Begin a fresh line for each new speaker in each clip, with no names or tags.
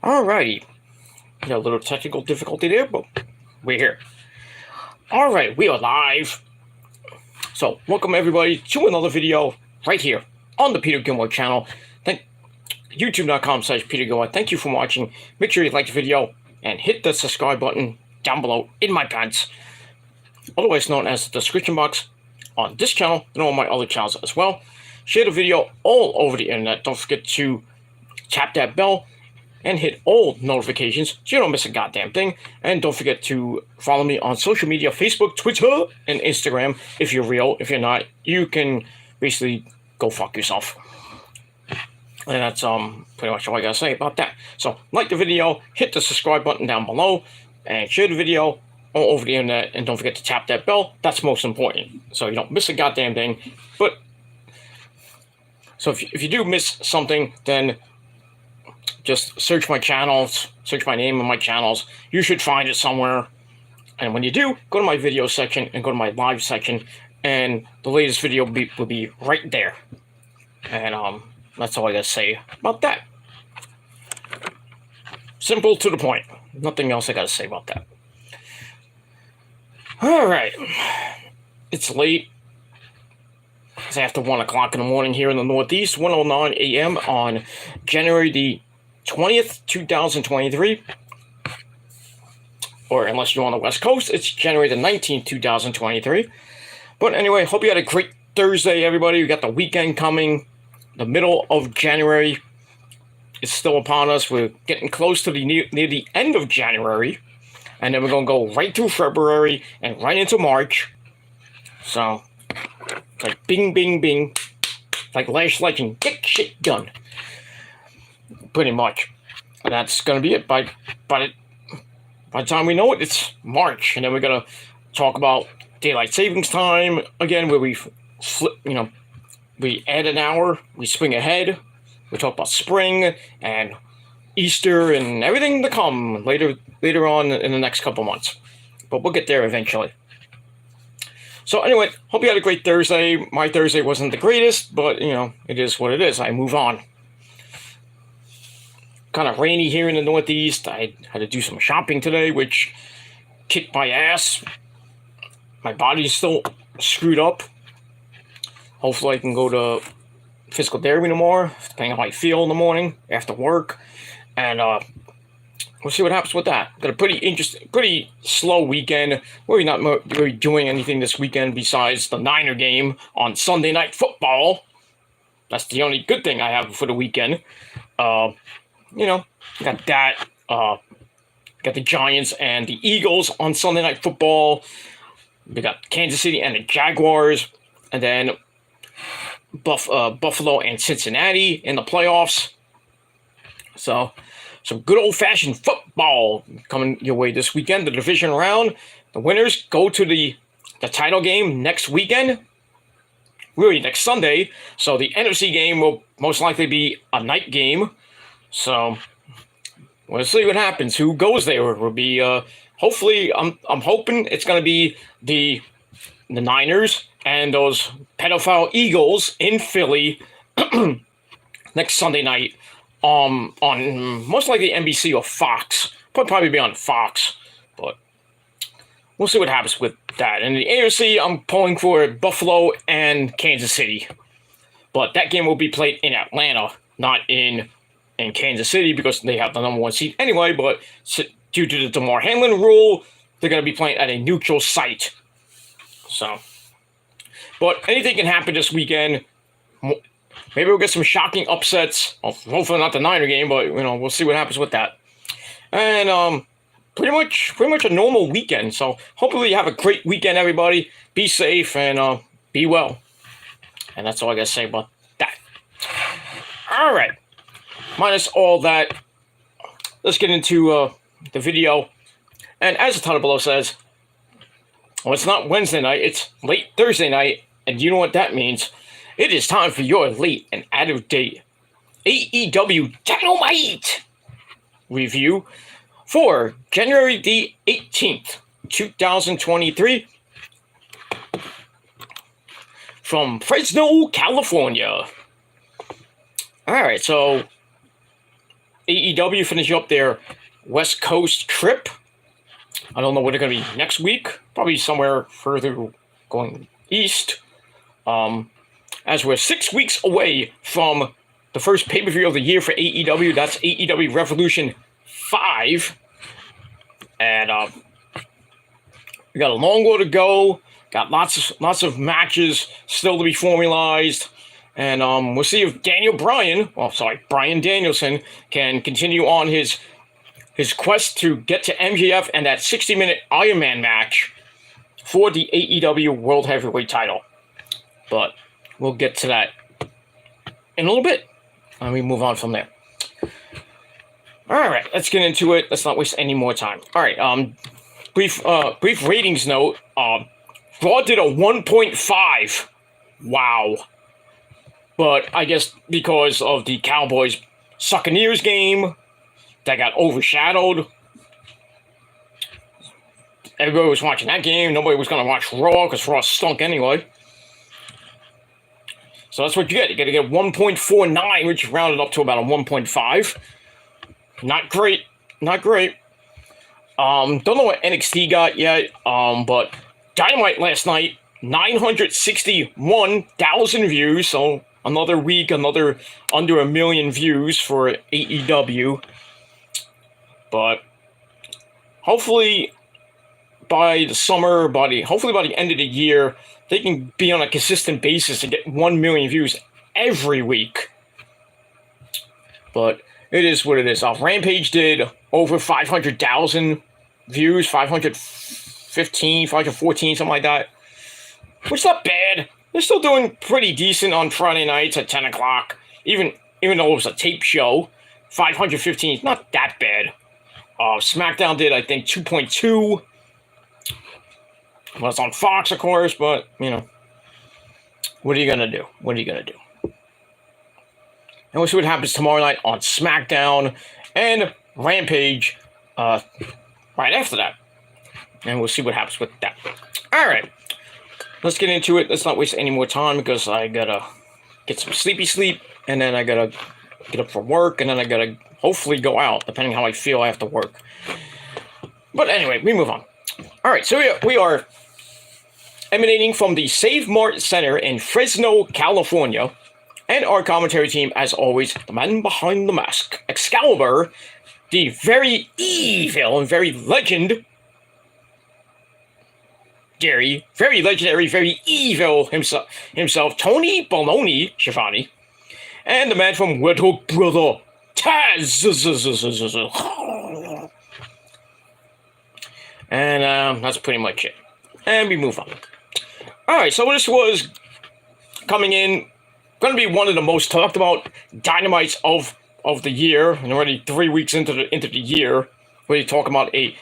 Alrighty. A little technical difficulty there, but we're here. Alright, we are live. So, welcome everybody to another video right here on the Peter Gilmore channel. YouTube.com/Peter Gilmore. Thank you for watching. Make sure you like the video and hit the subscribe button down below in my pants, otherwise known as the description box on this channel and all my other channels as well. Share the video all over the internet. Don't forget to tap that bell and hit all notifications so you don't miss a goddamn thing. And don't forget to follow me on social media, Facebook, Twitter, and Instagram. If you're real. If you're not, you can basically go fuck yourself. And that's pretty much all I gotta say about that. So like the video, hit the subscribe button down below, and share the video all over the internet, and don't forget to tap that bell. That's most important, so you don't miss a goddamn thing. But so if you do miss something, then just search my channels, search my name in my channels. You should find it somewhere. And when you do, go to my video section and go to my live section, and the latest video will be right there. And that's all I gotta say about that. Simple to the point. Nothing else I gotta say about that. Alright. It's late. It's after 1 o'clock in the morning here in the Northeast, 1:09 a.m. on January the 20th, 2023. Or unless you're on the West Coast, it's January the 19th, 2023. But anyway, hope you had a great Thursday, everybody. We got the weekend coming. The middle of January is still upon us. We're getting close to near the end of January. And then we're going to go right through February and right into March. So, it's like bing, bing, bing. Like Lash Legend, get shit done. Pretty much. And that's going to be it. By the time we know it, it's March. And then we're going to talk about Daylight Savings Time again, where we flip, we add an hour, we swing ahead. We talk about spring and Easter and everything to come later on in the next couple months. But we'll get there eventually. So anyway, hope you had a great Thursday. My Thursday wasn't the greatest, but, it is what it is. I move on. Kind of rainy here in the Northeast. I had to do some shopping today, which kicked my ass. My body's still screwed up. Hopefully I can go to physical therapy tomorrow, depending on how I feel in the morning after work. And we'll see what happens with that. Got a pretty slow weekend. We're not really doing anything this weekend besides the Niner game on Sunday Night Football. That's the only good thing I have for the weekend. Got that. Got the Giants and the Eagles on Sunday Night Football. We got Kansas City and the Jaguars. And then Buffalo and Cincinnati in the playoffs. So, some good old-fashioned football coming your way this weekend. The division round. The winners go to the title game next weekend. Really, next Sunday. So, the NFC game will most likely be a night game. So, we'll see what happens. Who goes there? It will be, hopefully, I'm hoping it's going to be the Niners and those pedophile Eagles in Philly next Sunday night on most likely NBC or Fox. Probably be on Fox, but we'll see what happens with that. In the AFC, I'm pulling for Buffalo and Kansas City, but that game will be played in Atlanta, not in Kansas City, because they have the #1 seed anyway. But due to the DeMar Hamlin rule, they're going to be playing at a neutral site. So, but anything can happen this weekend. Maybe we'll get some shocking upsets. Hopefully not the Niner game, but we'll see what happens with that. And pretty much a normal weekend. So hopefully you have a great weekend, everybody. Be safe and be well. And that's all I gotta say about that. All right. Minus all that, let's get into the video. And as the title below says, well, it's not Wednesday night, it's late Thursday night, and you know what that means. It is time for your late and out-of-date AEW Dynamite review for January the 18th, 2023, from Fresno, California. All right, so AEW finishing up their West Coast trip. I don't know where they're going to be next week. Probably somewhere further going east. As we're 6 weeks away from the first pay-per-view of the year for AEW. That's AEW Revolution 5. And we got a long way to go. Got lots of matches still to be formalized. And we'll see if Bryan Danielson can continue on his quest to get to MJF and that 60-minute Iron Man match for the AEW World Heavyweight title. But we'll get to that in a little bit. And we move on from there. All right, let's get into it. Let's not waste any more time. All right, brief ratings note. Raw did a 1.5. Wow. But I guess because of the Cowboys Buccaneers game that got overshadowed, everybody was watching that game. Nobody was going to watch Raw because Raw stunk anyway. So that's what you get. You got to get 1.49, which rounded up to about a 1.5. Not great. Not great. Don't know what NXT got yet. But Dynamite last night, 961,000 views. So another week, under 1 million views for AEW. But hopefully by the summer, hopefully by the end of the year, they can be on a consistent basis and get 1 million views every week. But it is what it is. Rampage did over 500,000 views, 515, 514, something like that. Which is not bad. They're still doing pretty decent on Friday nights at 10 o'clock. Even though it was a tape show, 515 is not that bad. SmackDown did, I think, 2.2. Well, it's on Fox, of course, but, what are you going to do? What are you going to do? And we'll see what happens tomorrow night on SmackDown and Rampage right after that. And we'll see what happens with that. All right. Let's get into it. Let's not waste any more time because I got to get some sleepy sleep, and then I got to get up for work, and then I got to hopefully go out, depending how I feel after work. But anyway, we move on. All right, so we are emanating from the Save Mart Center in Fresno, California. And our commentary team, as always, the man behind the mask, Excalibur, the very evil and very legendary, very legendary, very evil himself, Tony Baloney Schiavone, and the man from Red Hook Brother, Taz. And that's pretty much it. And we move on. All right, so this was coming in, going to be one of the most talked about Dynamites of the year, and already 3 weeks into the year, we talk about a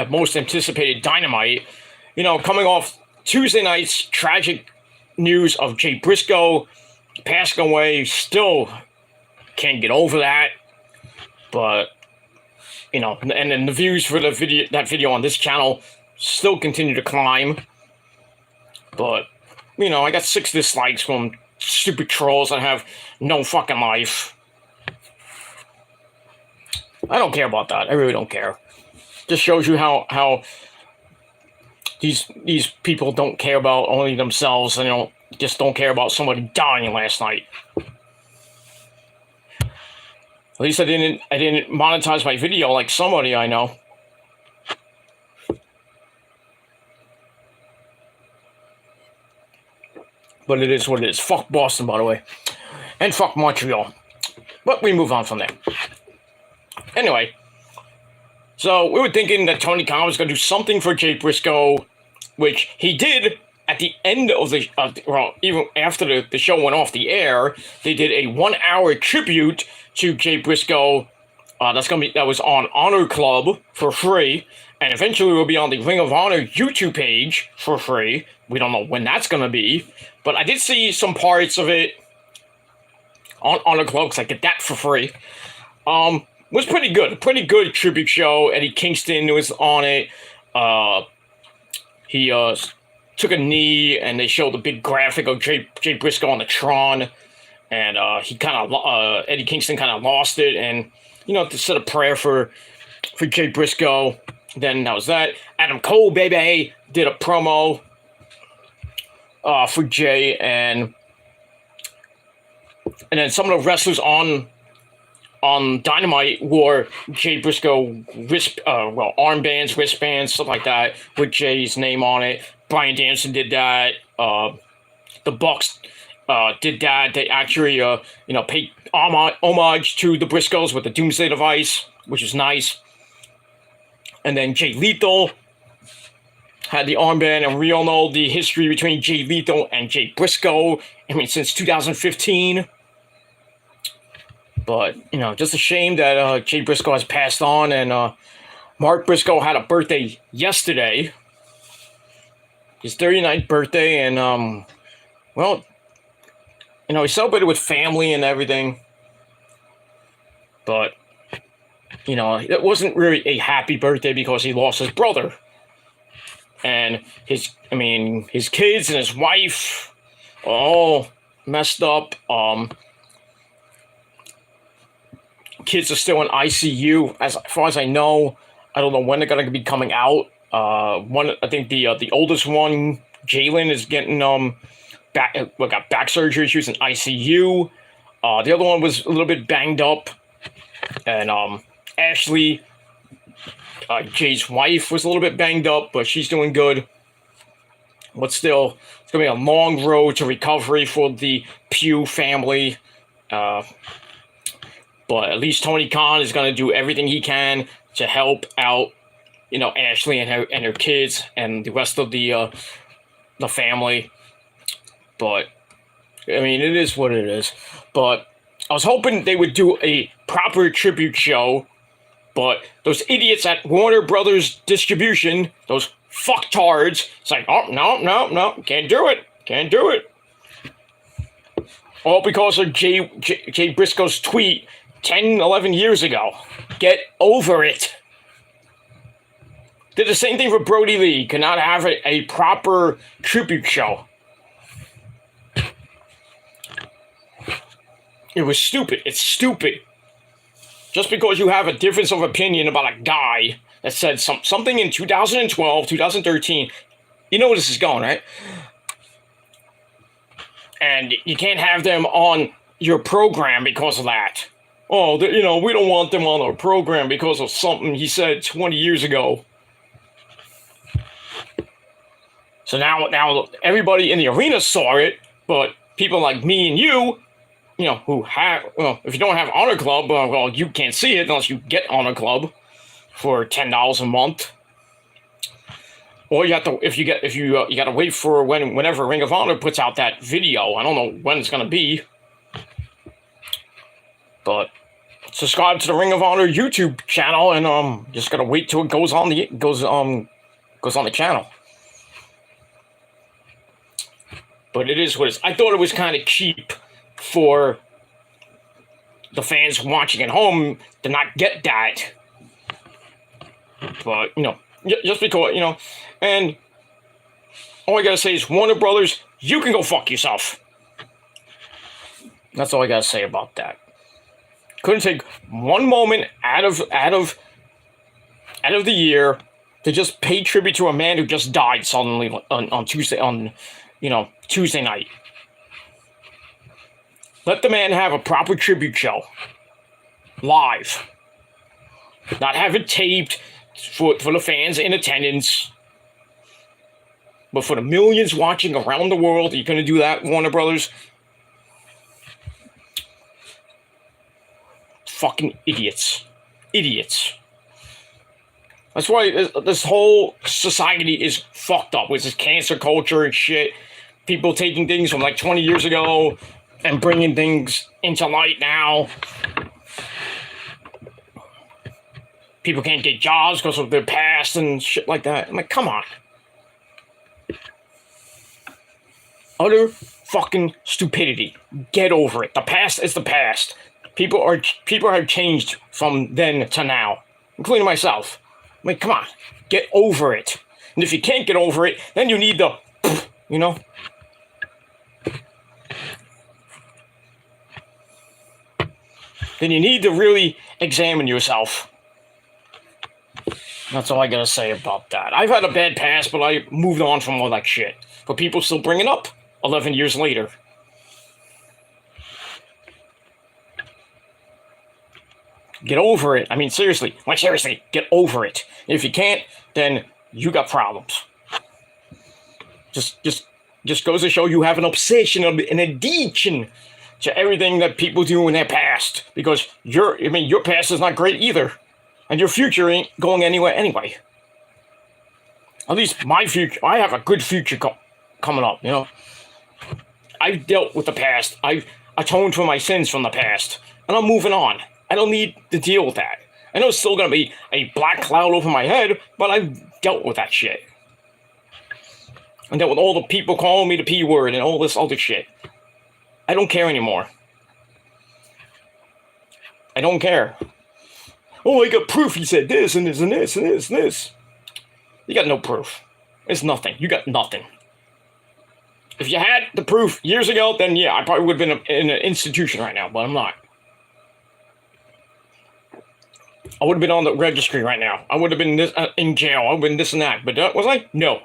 most anticipated Dynamite. Coming off Tuesday night's tragic news of Jay Briscoe passing away, still can't get over that. But and then the views for that video on this channel still continue to climb. But I got 6 dislikes from stupid trolls that have no fucking life. I don't care about that. I really don't care. Just shows you how these people don't care about only themselves, and just don't care about somebody dying last night. At least I didn't monetize my video like somebody I know. But it is what it is. Fuck Boston, by the way. And fuck Montreal. But we move on from there. Anyway. So we were thinking that Tony Khan was going to do something for Jay Briscoe, which he did at the end of even after the show went off the air. They did a 1-hour tribute to Jay Briscoe. That was on Honor Club for free, and eventually will be on the Ring of Honor YouTube page for free. We don't know when that's going to be, but I did see some parts of it on Honor Club because I get that for free. Was pretty good. Pretty good tribute show. Eddie Kingston was on it. He took a knee, and they showed the big graphic of Jay Briscoe on the Tron. and he kind of Eddie Kingston kind of lost it, and to said a prayer for Jay Briscoe. Then that was that. Adam Cole, baby, did a promo for Jay, and then some of the wrestlers on Dynamite wore Jay Briscoe armbands, wristbands, stuff like that, with Jay's name on it. Bryan Danielson did that. The Bucks did that. They actually, paid homage to the Briscoes with the Doomsday Device, which is nice. And then Jay Lethal had the armband, and we all know the history between Jay Lethal and Jay Briscoe. I mean, since 2015. But, just a shame that Jay Briscoe has passed on, and Mark Briscoe had a birthday yesterday. His 39th birthday, and, he celebrated with family and everything. But, it wasn't really a happy birthday because he lost his brother. And his kids and his wife are all messed up. Kids are still in ICU, as far as I know. I don't know when they're going to be coming out. I think the oldest one, Jalen, is getting got back surgery. She was in ICU. The other one was a little bit banged up, and Ashley, Jay's wife, was a little bit banged up, but she's doing good. But still, it's going to be a long road to recovery for the Pugh family. But at least Tony Khan is going to do everything he can to help out, Ashley and her kids and the rest of the family. But it is what it is. But I was hoping they would do a proper tribute show. But those idiots at Warner Brothers Distribution, those fucktards, it's like, oh, no, can't do it. All because of Jay Briscoe's tweet 10, 11 years ago. Get over it. Did the same thing for Brody Lee. Could not have a proper tribute show. It was stupid. It's stupid. Just because you have a difference of opinion about a guy that said something in 2012, 2013, you know where this is going, right? And you can't have them on your program because of that. Oh, we don't want them on our program because of something he said 20 years ago. So now everybody in the arena saw it, but people like me and you, who have, if you don't have Honor Club, you can't see it unless you get Honor Club for $10 a month. Or you have to, you got to wait for whenever Ring of Honor puts out that video. I don't know when it's going to be. But subscribe to the Ring of Honor YouTube channel, and just gotta wait till it goes on the channel. But it is what it is. I thought it was kind of cheap for the fans watching at home to not get that. But just because and all I gotta say is Warner Brothers, you can go fuck yourself. That's all I gotta say about that. Couldn't take one moment out of the year to just pay tribute to a man who just died suddenly on Tuesday night. Let the man have a proper tribute show. Live. Not have it taped for the fans in attendance. But for the millions watching around the world, you're going to do that, Warner Brothers? Fucking idiots. That's why this whole society is fucked up with this cancer culture and shit. People taking things from like 20 years ago and bringing things into light now. People can't get jobs because of their past and shit like that. I'm like, come on. Utter fucking stupidity. Get over it. The past is the past. People have changed from then to now, including myself. I mean, come on, get over it. And if you can't get over it, then you need the, then you need to really examine yourself. That's all I gotta say about that. I've had a bad past, but I moved on from all that shit. But people still bring it up 11 years later. Get over it. I mean, seriously. Like, seriously, get over it. If you can't, then you got problems. Just goes to show you have an obsession, an addiction to everything that people do in their past. Because your past is not great either. And your future ain't going anywhere anyway. At least my future, I have a good future coming up, you know. I've dealt with the past. I've atoned for my sins from the past. And I'm moving on. I don't need to deal with that. I know it's still going to be a black cloud over my head, but I've dealt with that shit. I dealt with all the people calling me the P word and all this other shit. I don't care anymore. I don't care. Oh, I got proof he said this and this and this and this and this. You got no proof. It's nothing. You got nothing. If you had the proof years ago, then yeah, I probably would have been in an institution right now, but I'm not. I would have been on the registry right now. I would have been in jail. I would have been this and that. But was I? No.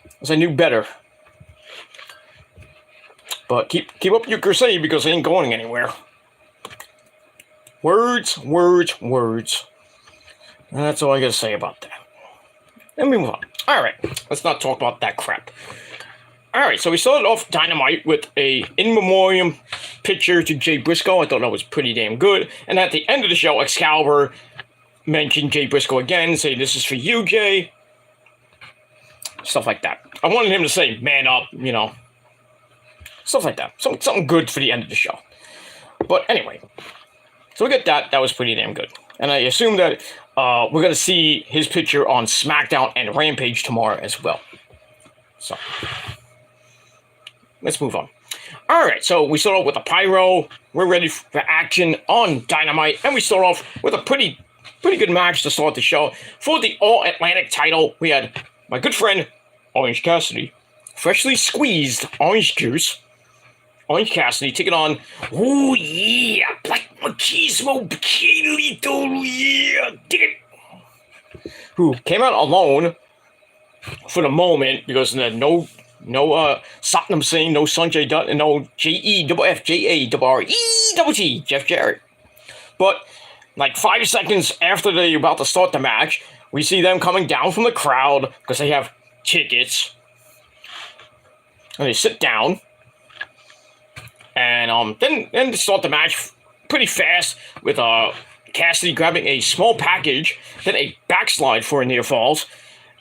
Because I knew better. But keep up your crusade because it ain't going anywhere. Words, words, words. And that's all I gotta say about that. Let me move on. Alright, let's not talk about that crap. Alright, so we started off Dynamite with a in memoriam picture to Jay Briscoe. I thought that was pretty damn good. And at the end of the show, Excalibur mentioned Jay Briscoe again, saying, "This is for you, Jay." Stuff like that. I wanted him to say, "Man up," you know. Stuff like that. Something good for the end of the show. But anyway, so we get that. That was pretty damn good. And I assume that we're going to see his picture on SmackDown and Rampage tomorrow as well. So, let's move on. Alright, so we start off with a pyro. We're ready for action on Dynamite. And we start off with a pretty good match to start the show. For the All-Atlantic title, we had my good friend, Orange Cassidy. Freshly squeezed orange juice. Orange Cassidy taking on, oh yeah, Black Machismo, Bikini, yeah, dig it. Who came out alone for the moment because no Satnam Singh, no Sanjay Dutt, and no JEFFJARRETT, Jeff Jarrett. But like 5 seconds after they're about to start the match, we see them coming down from the crowd because they have tickets. And they sit down. And then they start the match pretty fast with Cassidy grabbing a small package, then a backslide for a near falls,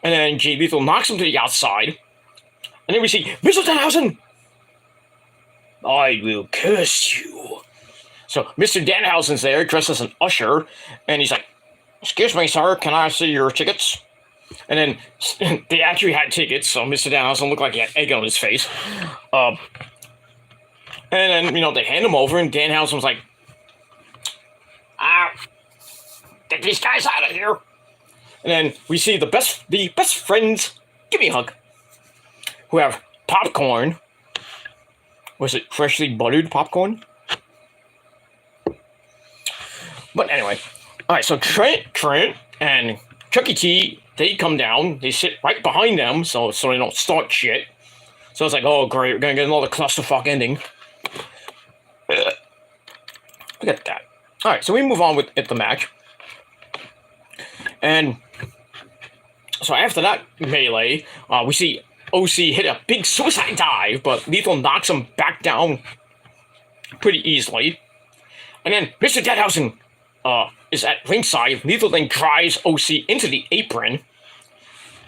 and then Jay Lethal knocks him to the outside. And then we see Mr. Danhausen. I will curse you. So Mr. Danhausen's there, dressed as an usher, and he's like, "Excuse me, sir, can I see your tickets?" And then they actually had tickets, so Mr. Danhausen looked like he had egg on his face. And then, they hand him over, and Danhausen was like, get these guys out of here. And then we see the best friends, give me a hug, who have popcorn. Was it freshly buttered popcorn? But anyway, all right, so Trent and Chucky T, they come down, they sit right behind them, so they don't start shit. So it's like, oh great, we're gonna get another clusterfuck ending. Look at that. All right, so we move on with the match. And so after that melee, we see OC hit a big suicide dive, but Lethal knocks him back down pretty easily. And then Mr. Danhausen is at ringside. Lethal then drives OC into the apron,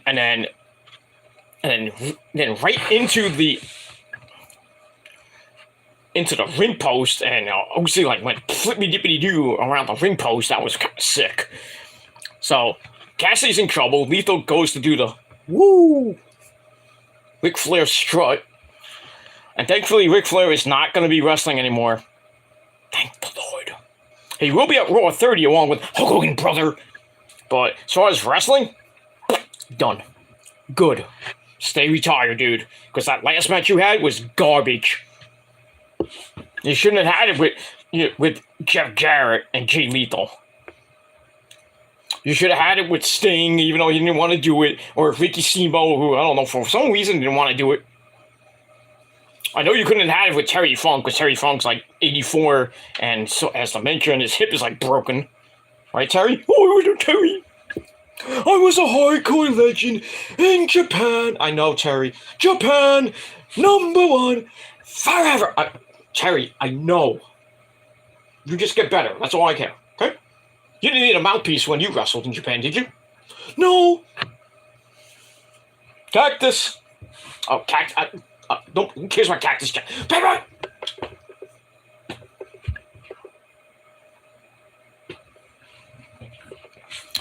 and then right into the ring post, and OC went flippy-dippity-doo around the ring post. That was kind of sick. So Cassidy's in trouble. Lethal goes to do the woo Ric Flair strut, and thankfully Ric Flair is not going to be wrestling anymore. Thank the Lord. He will be at Raw 30 along with Hulk Hogan, brother. But as far as wrestling, done. Good. Stay retired, dude, because that last match you had was garbage. You shouldn't have had it with with Jeff Jarrett and Jay Lethal. You should have had it with Sting, even though you didn't want to do it, or Ricky Steamboat, who, I don't know, for some reason didn't want to do it. I know you couldn't have had it with Terry Funk, because Terry Funk's like 84, and so, as I mentioned, his hip is like broken. Right, Terry? Oh, Terry. I was a hardcore legend in Japan. I know, Terry. Japan, #1, forever. Terry, I know. You just get better. That's all I care. Okay? You didn't need a mouthpiece when you wrestled in Japan, did you? No. Cactus. Oh, cactus. Don't. Who cares about cactus? Pepper.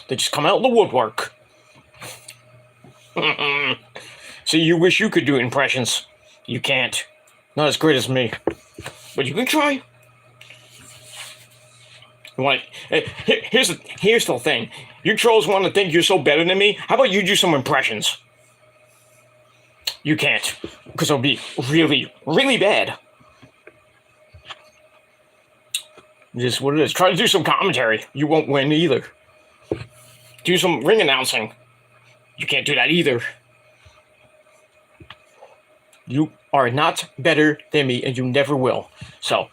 They just come out of the woodwork. See, you wish you could do impressions. You can't. Not as great as me. But you can try. Here's the thing. You trolls want to think you're so better than me. How about you do some impressions? You can't. Because it'll be really, really bad. Just what it is. Try to do some commentary. You won't win either. Do some ring announcing. You can't do that either. You are not better than me, and you never will. So,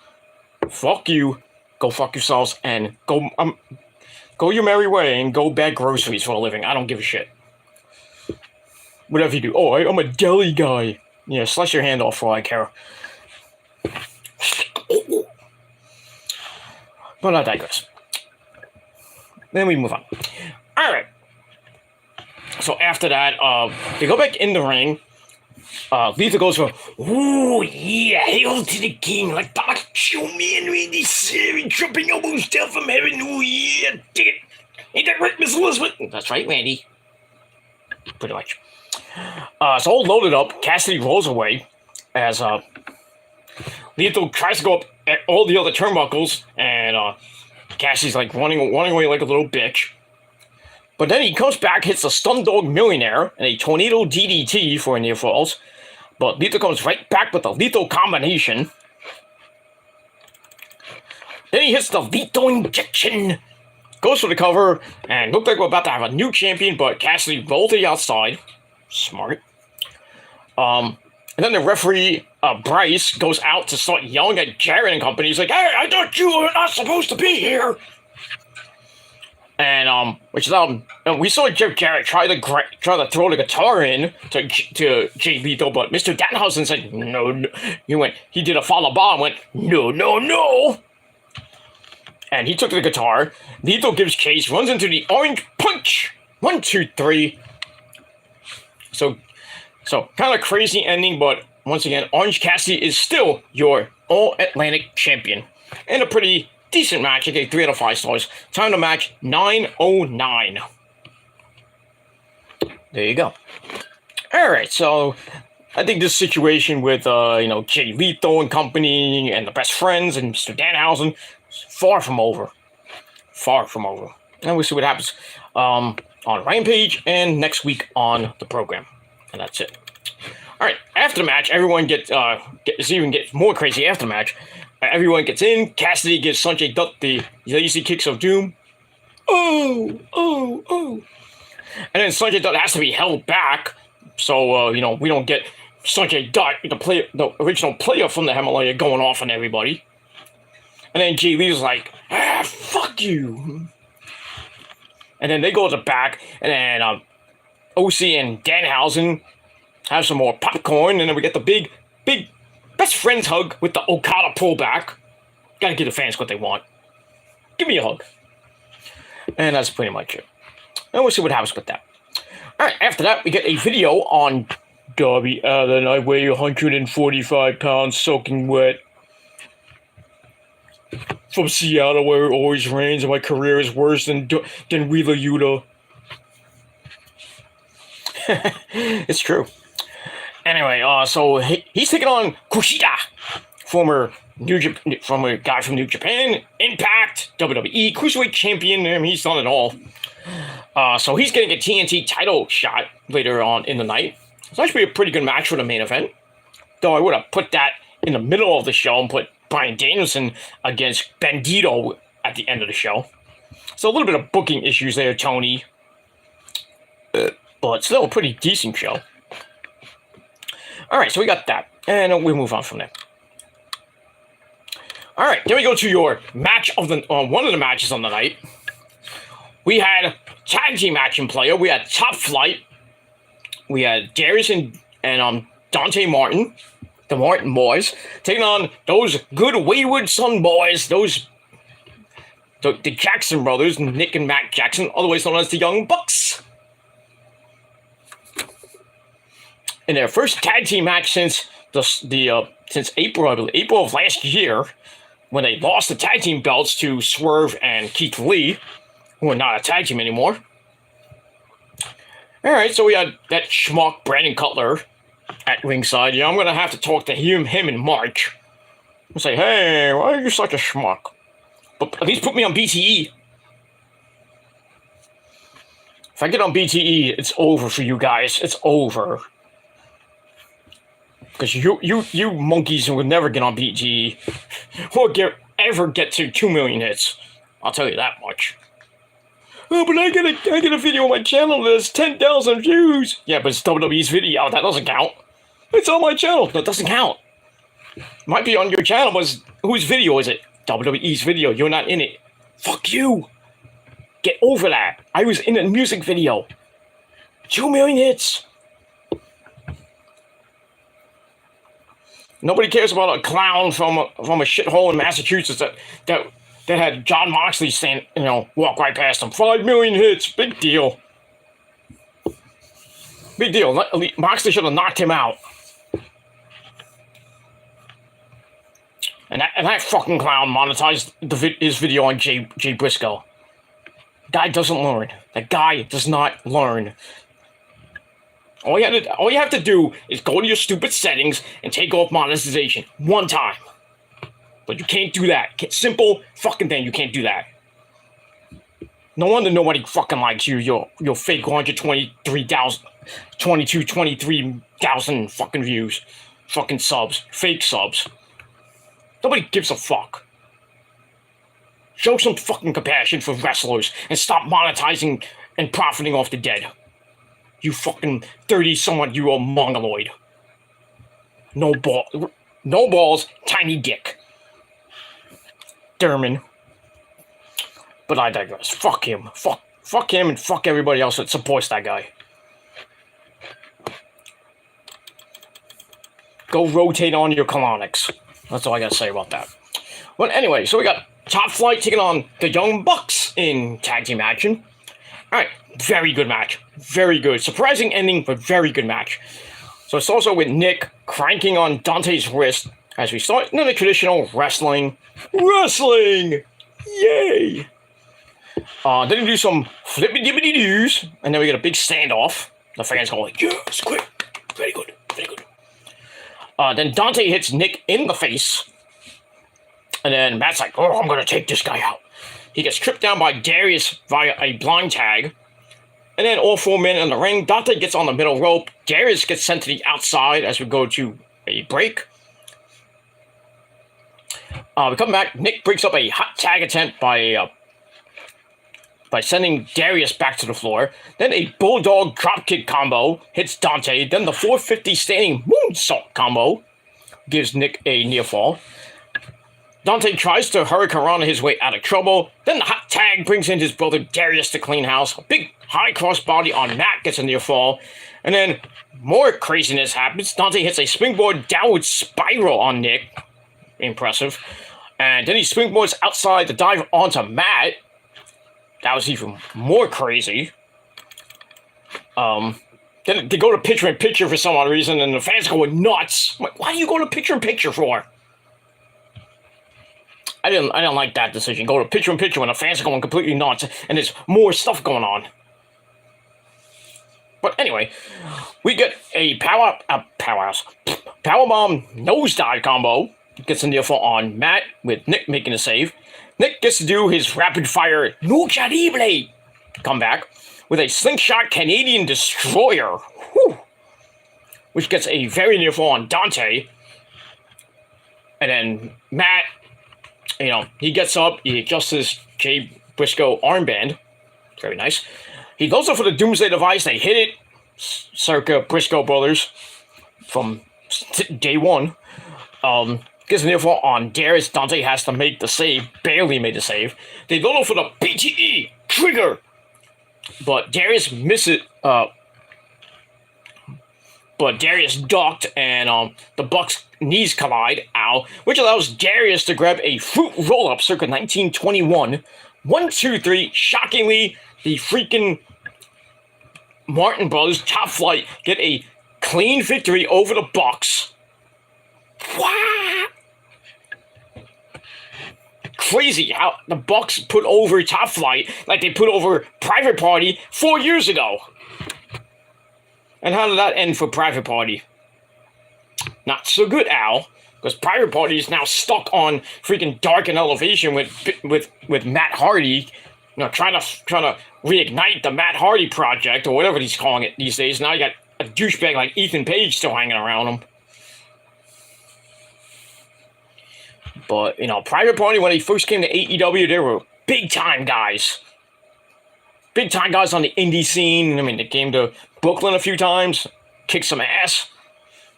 fuck you. Go fuck yourselves, and go your merry way, and go bag groceries for a living. I don't give a shit. Whatever you do. Oh, I'm a deli guy. Yeah, slice your hand off for all I care. But I digress. Then we move on. All right. So after that, they go back in the ring. Lethal goes for, ooh, yeah, hail to the king, like Macho Man Randy Savage, jumping elbows down from heaven, ooh, yeah, dig it. Ain't that right, Miss Elizabeth? That's right, Randy. Pretty much. So all loaded up, Cassidy rolls away as Lethal tries to go up at all the other turnbuckles, and Cassidy's like running away like a little bitch. But then he comes back, hits a Stun Dog Millionaire and a Tornado DDT for a near falls. But Lethal comes right back with the Lethal Combination. Then he hits the Lethal Injection. Goes for the cover, and looked like we're about to have a new champion, but Cassidy rolled to the outside. Smart. And then the referee, Bryce, goes out to start yelling at Jarrett and company. He's like, hey, I thought you were not supposed to be here. And which is we saw Jeff Jarrett try to throw the guitar in to Jay Lethal, but Mr. Danhausen said no. He did a follow bar and went no. And he took the guitar. Lethal gives chase, runs into the Orange Punch. 1, 2, 3. So kind of crazy ending, but once again, Orange Cassidy is still your All-Atlantic champion. And a pretty decent match. I gave 3 out of 5 stars. Time to match 909. There you go. Alright, so I think this situation with Jay Lethal and company and the best friends and Mr. Danhausen is far from over. Far from over. And we'll see what happens on Rampage and next week on the program. And that's it. Alright, after the match, everyone gets more crazy after the match. Everyone gets in. Cassidy gives Sanjay Dutt the lazy kicks of doom. Oh. And then Sanjay Dutt has to be held back. So, we don't get Sanjay Dutt, the original player from the Himalaya, going off on everybody. And then Jay Lee's like, fuck you. And then they go to the back, and then OC and Danhausen have some more popcorn, and then we get the big best friends hug with the Okada pullback. Gotta give the fans what they want. Give me a hug. And that's pretty much it. And we'll see what happens with that. Alright, after that, we get a video on Darby Allin. I weigh 145 pounds, soaking wet. From Seattle, where it always rains, and my career is worse than Wheeler Yuta. It's true. Anyway, so he's taking on Kushida, former guy from New Japan, Impact, WWE, Cruiserweight Champion. He's done it all. So he's getting a TNT title shot later on in the night. It's actually a pretty good match for the main event. Though I would have put that in the middle of the show and put Bryan Danielson against Bandito at the end of the show. So a little bit of booking issues there, Tony. But still a pretty decent show. All right, so we got that. And we move on from there. All right, then we go to your match of the one of the matches on the night. We had tag team action player. We had Top Flight. We had Darius and Dante Martin, the Martin boys, taking on those good wayward son boys, the Jackson brothers, Nick and Matt Jackson, otherwise known as the Young Bucks. In their first tag team match since since April, I believe, April of last year, when they lost the tag team belts to Swerve and Keith Lee, who are not a tag team anymore. All right, so we had that schmuck Brandon Cutler at ringside. Yeah, I'm going to have to talk to him in March. And say, hey, why are you such a schmuck? But at least put me on BTE. If I get on BTE, it's over for you guys. It's over. Because you monkeys will never get on BTE. Or ever get to 2 million hits. I'll tell you that much. Oh, but I get a video on my channel that has 10,000 views. Yeah, but it's WWE's video. That doesn't count. It's on my channel. That doesn't count. Might be on your channel, but whose video is it? WWE's video. You're not in it. Fuck you. Get over that. I was in a music video. 2 million hits. Nobody cares about a clown from a shithole in Massachusetts that had John Moxley walk right past him. 5 million hits. Big deal. Big deal. Moxley should have knocked him out. And that fucking clown monetized his video on Jay Briscoe. Guy doesn't learn. That guy does not learn. All you have to do is go to your stupid settings and take off monetization one time. But you can't do that. Simple fucking thing. You can't do that. No wonder nobody fucking likes you. Your fake 23,000 fucking views. Fucking subs. Fake subs. Nobody gives a fuck. Show some fucking compassion for wrestlers and stop monetizing and profiting off the dead. You fucking 30-somewhat-year-old mongoloid. No balls, tiny dick. Derman. But I digress. Fuck him. Fuck him and fuck everybody else that supports that guy. Go rotate on your colonics. That's all I gotta say about that. Well, anyway, so we got Top Flight taking on the Young Bucks in tag team action. Alright, very good match. Very good. Surprising ending, but very good match. So it's also with Nick cranking on Dante's wrist as we start into the traditional wrestling. Wrestling! Yay! Then we do some flippy-dippity-doos, and then we get a big standoff. The fans go like, yes, quick. Very good, very good. Then Dante hits Nick in the face. And then Matt's like, oh, I'm going to take this guy out. He gets tripped down by Darius via a blind tag. And then all 4 men in the ring. Dante gets on the middle rope. Darius gets sent to the outside as we go to a break. We come back. Nick breaks up a hot tag attempt by sending Darius back to the floor. Then a bulldog dropkick combo hits Dante. Then the 450 standing moonsault combo gives Nick a near fall. Dante tries to hurricanrana his way out of trouble. Then the hot tag brings in his brother Darius to clean house. A big high crossbody on Matt gets a near fall. And then more craziness happens. Dante hits a springboard downward spiral on Nick. Impressive. And then he springboards outside to dive onto Matt. That was even more crazy. Then they go to picture-in-picture for some odd reason, and the fans go nuts. I'm like, why do you go to picture-in-picture for? I didn't like that decision. Go to picture-in-picture when the fans are going completely nuts, and there's more stuff going on. But anyway, we get a powerbomb nosedive combo. Gets a near fall on Matt with Nick making a save. Nick gets to do his rapid-fire lucha libre comeback with a slingshot Canadian destroyer, which gets a very near fall on Dante. And then Matt, he gets up, he adjusts his Jay Briscoe armband. Very nice. He goes up for the Doomsday Device. They hit it, circa Briscoe Brothers, from day one. Gets an info on Darius. Dante has to make the save. Barely made the save. They go for the PTE trigger, but Darius misses it. But Darius ducked, and the Bucks' knees collide. Ow! Which allows Darius to grab a fruit roll-up, circa 1921. 1, 2, 3. Shockingly, the freaking Martin Brothers, Top Flight, get a clean victory over the Bucks. What? Crazy how the Bucks put over Top Flight like they put over Private Party 4 years ago. And how did that end for Private Party? Not so good, Al, because Private Party is now stuck on freaking Dark and Elevation with Matt Hardy, trying to reignite the Matt Hardy project or whatever he's calling it these days. Now you got a douchebag like Ethan Page still hanging around him. But Private Party, when they first came to AEW, they were big time guys. Big time guys on the indie scene. I mean, they came to Brooklyn a few times, kicked some ass.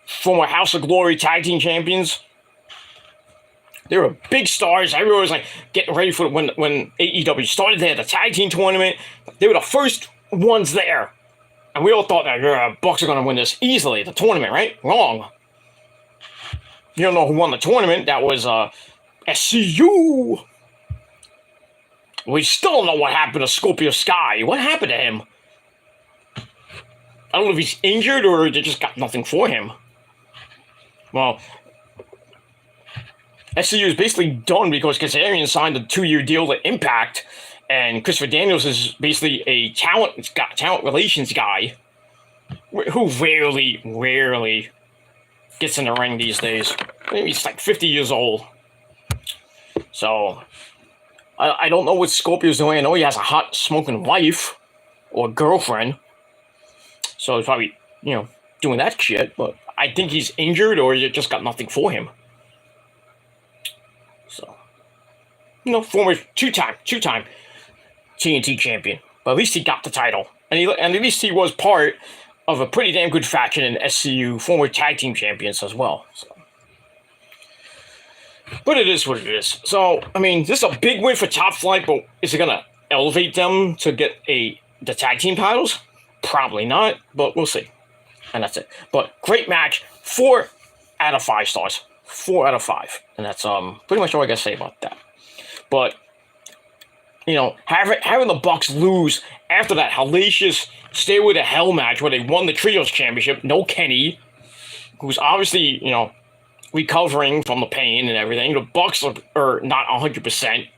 Former House of Glory tag team champions. They were big stars. Everyone was like getting ready for when AEW started. They had the tag team tournament. They were the first ones there, and we all thought that Bucks are going to win this easily. The tournament, right? Wrong. You don't know who won the tournament. That was SCU. We still don't know what happened to Scorpio Sky. What happened to him? I don't know if he's injured or they just got nothing for him. Well, SCU is basically done because Kazarian signed a 2-year deal to Impact, and Christopher Daniels is basically a talent relations guy who rarely gets in the ring these days. Maybe he's like 50 years old. So, I don't know what Scorpio's doing. I know he has a hot smoking wife or girlfriend. So he's probably, doing that shit. But I think he's injured or you just got nothing for him. So, former two-time TNT champion. But at least he got the title. And at least he was part of a pretty damn good faction in SCU, former tag team champions as well. So. But it is what it is. So, I mean, this is a big win for Top Flight, but is it going to elevate them to get the tag team titles? Probably not, but we'll see. And that's it. But great match. 4 out of 5 stars. 4 out of 5. And that's pretty much all I got to say about that. But, having the Bucks lose after that hellacious Stairway to Hell match where they won the Trios Championship, no Kenny, who's obviously, recovering from the pain and everything. The Bucks are not 100%.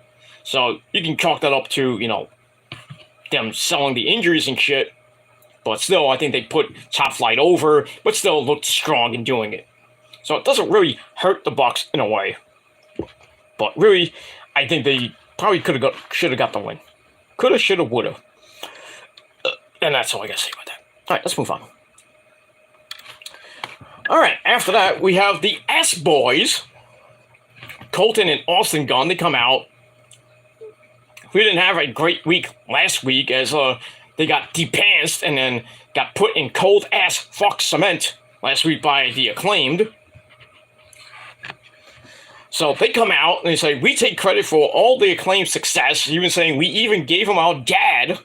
So you can chalk that up to, them selling the injuries and shit. But still, I think they put Top Flight over, but still looked strong in doing it. So it doesn't really hurt the Bucks in a way. But really, I think they probably should have got the win. Coulda, shoulda, woulda. And that's all I got to say about that. All right, let's move on. All right, after that, we have the S-Boys. Colton and Austin Gunn, they come out. We didn't have a great week last week as they got depantsed and then got put in cold-ass fuck cement last week by the Acclaimed. So they come out and they say, we take credit for all the Acclaimed success, even saying we even gave them our dad.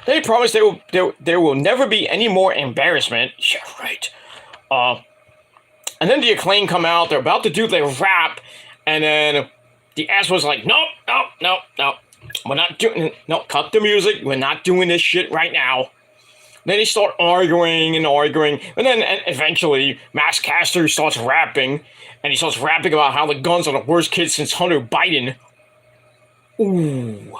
They promise there will never be any more embarrassment. Yeah, right. And then the Acclaim come out. They're about to do their rap. And then the ass was like, nope. We're not doing... No, cut the music. We're not doing this shit right now. Then they start arguing. And then eventually, Max Caster starts rapping. And he starts rapping about how the Guns are the worst kids since Hunter Biden. Ooh.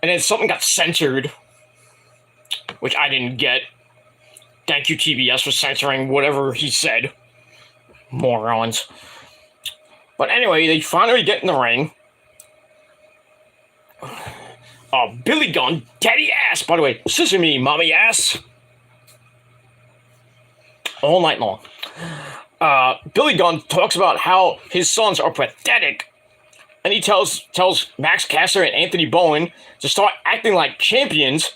And then something got censored, which I didn't get. Thank you, TBS, for censoring whatever he said. Morons. But anyway, they finally get in the ring. Billy Gunn, daddy ass. By the way, sesame, mommy ass. All night long. Billy Gunn talks about how his sons are pathetic, and he tells Max Caster and Anthony Bowen to start acting like champions,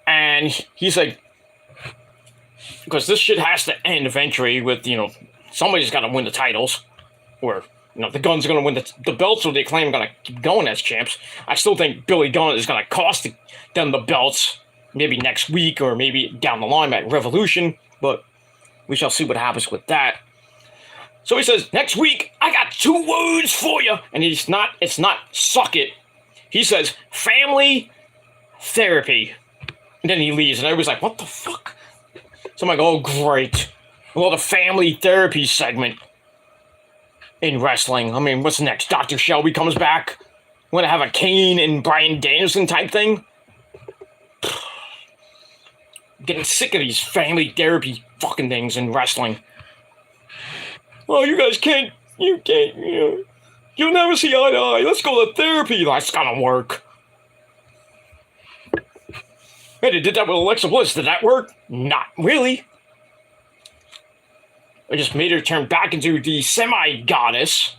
and he's like, because this shit has to end eventually with, somebody's got to win the titles, or, the Guns are going to win the belts, or the Acclaim are going to keep going as champs. I still think Billy Gunn is going to cost them the belts, maybe next week, or maybe down the line at Revolution, but we shall see what happens with that. So he says, next week, I got 2 words for you. And it's not suck it. He says, family therapy. And then he leaves, and everybody's like, what the fuck? So I'm like, oh, great. Well, the family therapy segment in wrestling. I mean, what's next? Dr. Shelby comes back? Want to have a Kane and Bryan Danielson type thing? Getting sick of these family therapy fucking things in wrestling. Well, you guys can't, you'll never see eye to eye. Let's go to therapy. That's gonna work. Hey, they did that with Alexa Bliss. Did that work? Not really. I just made her turn back into the semi-goddess.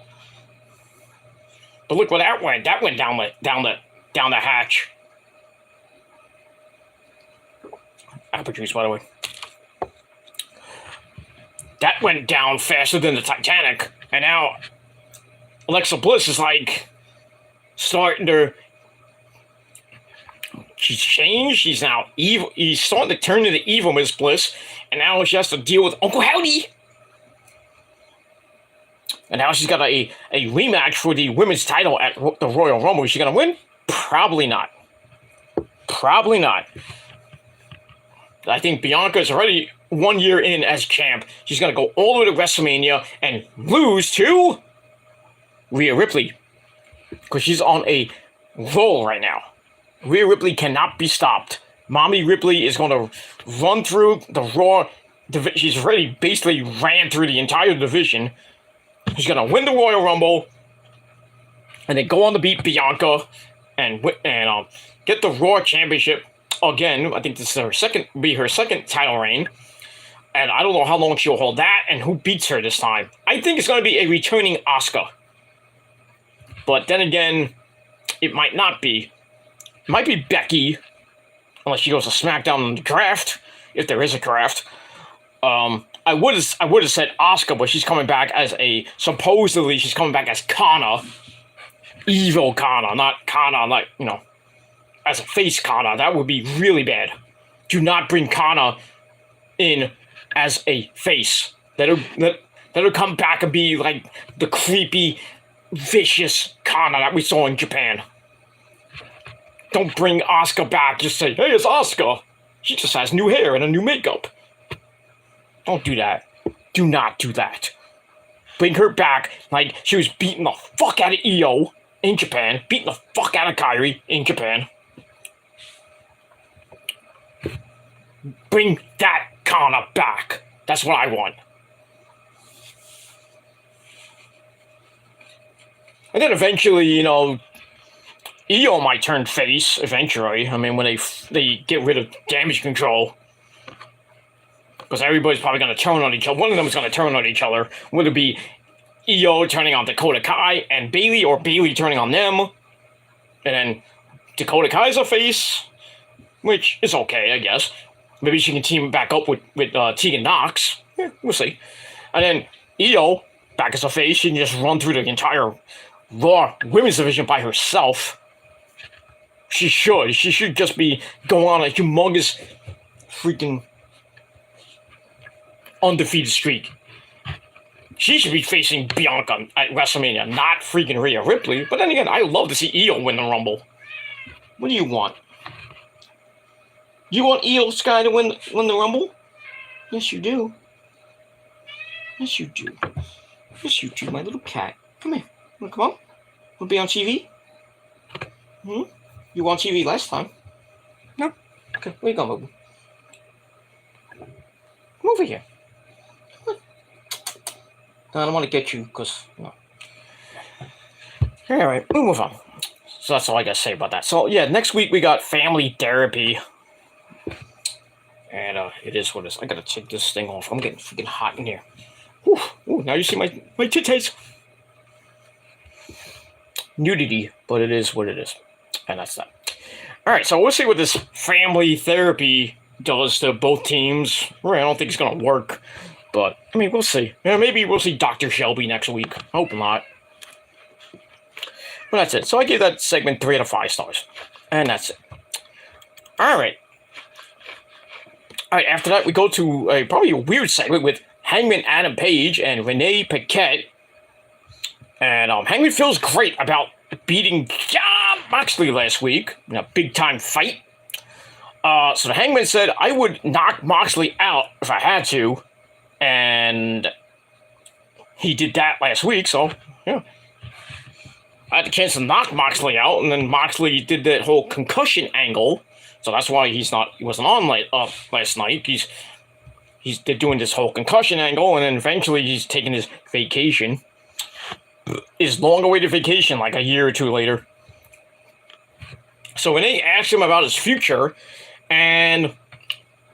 But look where that went. That went down the hatch. Apple juice, by the way. That went down faster than the Titanic, and now Alexa Bliss is like starting to. She's changed. She's now evil. He's starting to turn into evil Miss Bliss, and now she has to deal with Uncle Howdy. And now she's got a rematch for the women's title at the Royal Rumble. Is she gonna win? Probably not. Probably not. I think Bianca is already 1 year in as champ. She's going to go all the way to WrestleMania and lose to Rhea Ripley. Because she's on a roll right now. Rhea Ripley cannot be stopped. Mommy Ripley is going to run through the Raw. She's already basically ran through the entire division. She's going to win the Royal Rumble. And then go on to beat Bianca. And get the Raw Championship. Again, I think this is her second title reign. And I don't know how long she'll hold that and who beats her this time. I think it's going to be a returning Asuka. But then again, it might not be. It might be Becky, unless she goes to SmackDown in the draft, if there is a draft. I would have said Asuka, but she's coming back as supposedly she's coming back as Kana. Evil Kana, not Kana, like, as a face Kana. That would be really bad. Do not bring Kana in as a face. That'll come back and be like the creepy, vicious Kana that we saw in Japan. Don't bring Asuka back. Just say, hey, it's Asuka. She just has new hair and a new makeup. Don't do that. Do not do that. Bring her back like she was beating the fuck out of Io in Japan. Beating the fuck out of Kairi in Japan. Bring that Kana back. That's what I want. And then eventually, Io might turn face eventually. I mean, when they get rid of damage control. Because everybody's probably going to turn on each other. One of them is going to turn on each other. Whether it be Io turning on Dakota Kai and Bayley, or Bayley turning on them. And then Dakota Kai's a face, which is okay, I guess. Maybe she can team back up with Tegan Nox. Yeah, we'll see. And then Io, back as a face, she can just run through the entire Raw women's division by herself. She should. She should just be going on a humongous freaking undefeated streak. She should be facing Bianca at WrestleMania, not freaking Rhea Ripley. But then again, I love to see Io win the Rumble. What do you want? You want Io Sky to win the Rumble? Yes, you do. Yes, you do. Yes, you do, my little cat. Come here. Wanna come on? Wanna be on TV? You were on TV last time. No? Okay, where you going, Moby? Come over here. Come on. No, I don't want to get you, because, Alright, we'll move on. So that's all I got to say about that. So, yeah, next week we got family therapy. And it is what it is. I gotta take this thing off. I'm getting freaking hot in here. Whew. Ooh, now you see my titties. Nudity, but it is what it is. And that's that. All right, so we'll see what this family therapy does to both teams. I don't think it's going to work, but, I mean, we'll see. Maybe we'll see Dr. Shelby next week. I hope not. But that's it. So I gave that segment 3 out of 5 stars. And that's it. All right. All right, after that, we go to probably a weird segment with Hangman Adam Page and Renee Paquette. And Hangman feels great about beating Jon Moxley last week in a big-time fight. So the Hangman said, I would knock Moxley out if I had to. And he did that last week, so, yeah. I had the chance to knock Moxley out, and then Moxley did that whole concussion angle. So that's why he wasn't on last night. They're doing this whole concussion angle, and then eventually he's taking his vacation. His long-awaited vacation, like a year or two later. So when they asked him about his future, and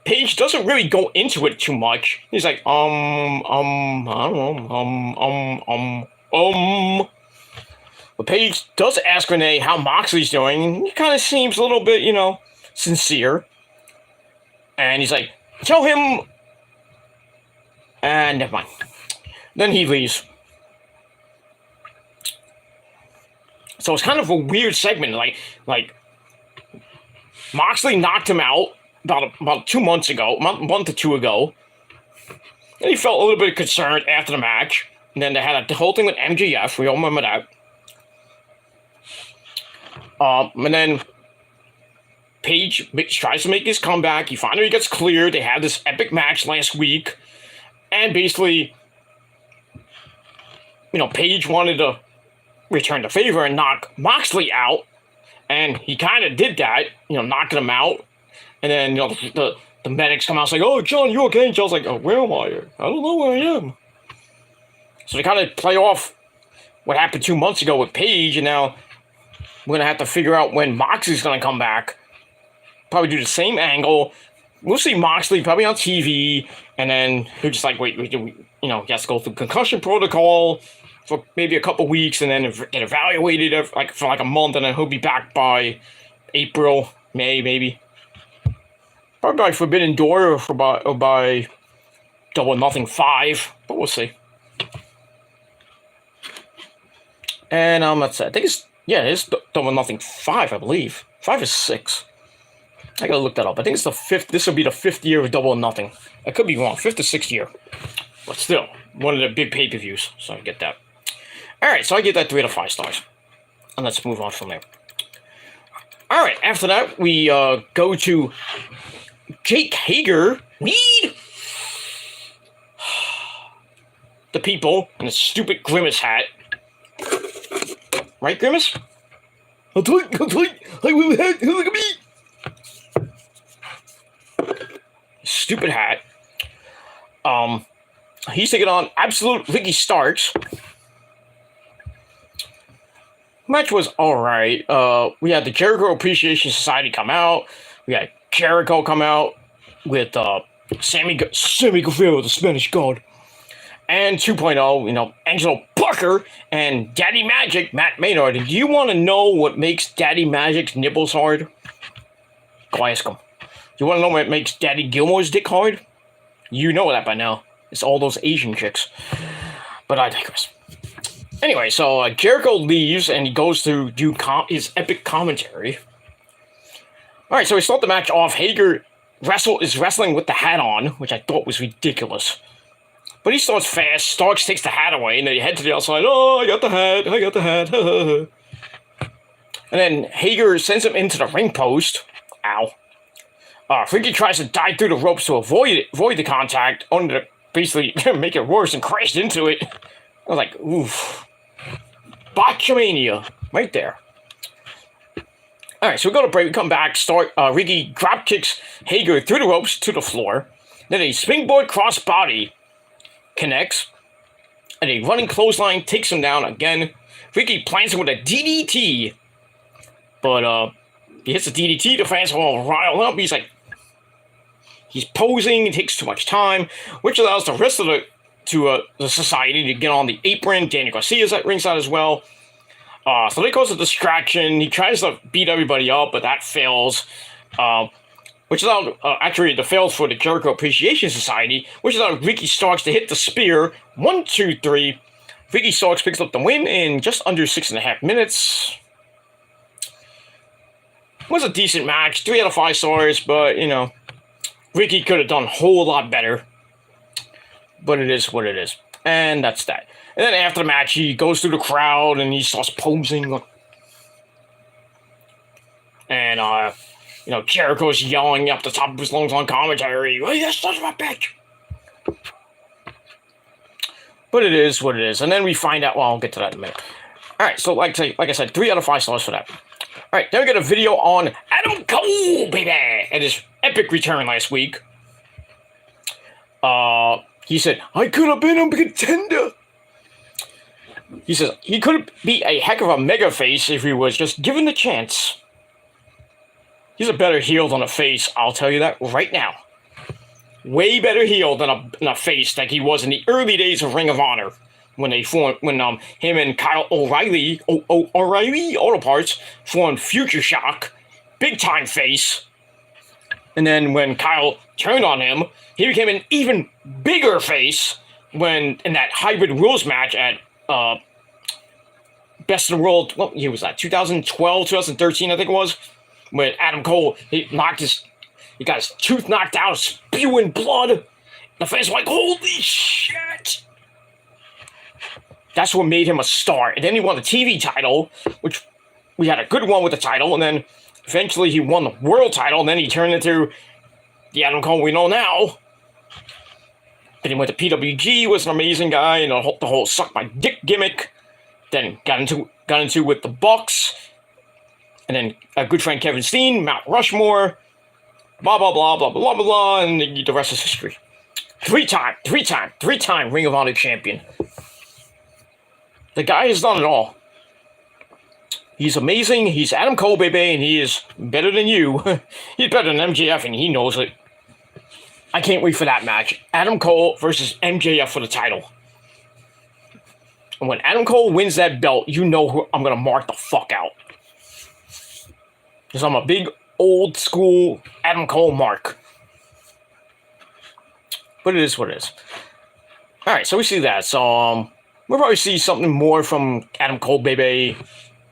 Page doesn't really go into it too much. He's like, I don't know, But Page does ask Renee how Moxley's doing, and he kind of seems a little bit, sincere. And he's like, tell him, and never mind. Then he leaves. So it's kind of a weird segment, like Moxley knocked him out about 2 months ago, a month or two ago. And he felt a little bit concerned after the match. And then they had the whole thing with MJF. We all remember that. And then Page tries to make his comeback. He finally gets cleared. They had this epic match last week. And basically, Page wanted to return the favor and knock Moxley out. And he kind of did that, knocking him out. And then, the medics come out and say, oh, John, you okay? And John's like, oh, where am I? I don't know where I am. So they kind of play off what happened 2 months ago with Page, and now we're going to have to figure out when Moxley's going to come back. Probably do the same angle. We'll see Moxley probably on TV, and then he'll just like, wait, he has to go through concussion protocol for maybe a couple weeks, and then get evaluated for a month, and then he'll be back by April, May, maybe. Probably by Forbidden Door or by Double Nothing 5, but we'll see. And that's it. I think it's Double Nothing 5, I believe. 5 is 6. I gotta look that up. I think it's the 5th. This will be the 5th year of Double or Nothing. I could be wrong. 5th or 6th year. But still, one of the big pay-per-views. So I get that. Alright, so I get that 3 out of 5 stars. And let's move on from there. Alright, after that, we go to Jake Hager. Need the people in a stupid Grimace hat. Right, Grimace? I'll tweet. Hey, look at me. Stupid hat. He's taking on Absolute Ricky Starks. Match was alright. We had the Jericho Appreciation Society come out. We had Jericho come out with Sammy Guevara, the Spanish God. And 2.0, Angelo Parker and Daddy Magic, Matt Maynard. And do you want to know what makes Daddy Magic's nipples hard? Go ask him. You want to know what makes Daddy Gilmore's dick hard? You know that by now. It's all those Asian chicks. But I digress. Anyway, so Jericho leaves and he goes to do his epic commentary. Alright, so we start the match off. Hager is wrestling with the hat on, which I thought was ridiculous. But he starts fast. Starks takes the hat away, and then he heads to the outside. Oh, I got the hat. And then Hager sends him into the ring post. Ow. Ricky tries to dive through the ropes to avoid the contact, only to basically make it worse and crashed into it. I was like, oof. Botchamania. Right there. Alright, so we go to break. We come back. Ricky drop kicks Hager through the ropes to the floor. Then a springboard crossbody connects, and a running clothesline takes him down again. Ricky plants him with a DDT, but he hits the DDT. The fans are all riled up. He's posing. It takes too much time, which allows the rest of the to the society to get on the apron. Daniel Garcia's at ringside as well. So they cause a distraction. He tries to beat everybody up, but that fails. Which allowed, actually, the fails for the Jericho Appreciation Society, which allowed Ricky Starks to hit the spear. 1, 2, 3. Ricky Starks picks up the win in just under 6.5 minutes. It was a decent match, 3 out of 5 stars, but, you know, Ricky could have done a whole lot better. But it is what it is. And that's that. And then after the match, he goes through the crowd and he starts posing. And, you know, Jericho's yelling up the top of his lungs on commentary. Well, yes, son of a bitch. But it is what it is. And then we find out, well, I'll get to that in a minute. All right, so like I said, 3 out of 5 stars for that. All right, then we get a video on Adam Cole, baby, and his epic return last week. He said, I could have been a contender. He says, he could be a heck of a mega face if he was just given the chance. He's a better heel than a face, I'll tell you that right now. Way better heel than a face like he was in the early days of Ring of Honor. When they formed, him and Kyle O'Reilly, O'Reilly Auto Parts formed Future Shock, big time face. And then when Kyle turned on him, he became an even bigger face when in that Hybrid Rules match at Best in the World. What year was that? 2012, 2013, I think it was. When Adam Cole he got his tooth knocked out, spewing blood. The fans were like, "Holy shit!" That's what made him a star. And then he won the TV title, which we had a good one with the title. And then eventually he won the world title. And then he turned into the Adam Cole we know now. Then he went to PWG, was an amazing guy, and the whole suck my dick gimmick. Then got into with the Bucks. And then a good friend Kevin Steen, Mount Rushmore, blah, blah, blah, blah, blah, blah, blah, and the rest is history. Three-time Ring of Honor champion. The guy has done it all. He's amazing. He's Adam Cole, baby, and he is better than you. He's better than MJF, and he knows it. I can't wait for that match. Adam Cole versus MJF for the title. And when Adam Cole wins that belt, you know who I'm going to mark the fuck out. Because I'm a big, old school Adam Cole mark. But it is what it is. Alright, so we see that. So, we'll probably see something more from Adam Cole, baby,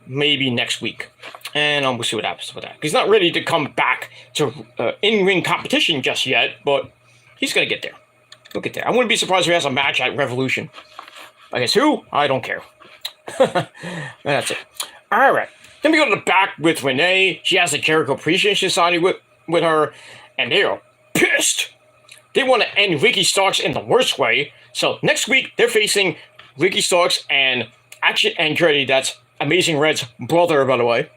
maybe next week. And we'll see what happens with that. He's not ready to come back to in-ring competition just yet, but he's going to get there. He'll get there. I wouldn't be surprised if he has a match at Revolution. I guess who? I don't care. That's it. Alright. Then we go to the back with Renee. She has the Jericho Appreciation Society with her, and they are pissed. They want to end Ricky Starks in the worst way. So next week, they're facing Ricky Starks and Action Andretti. That's Amazing Red's brother, by the way.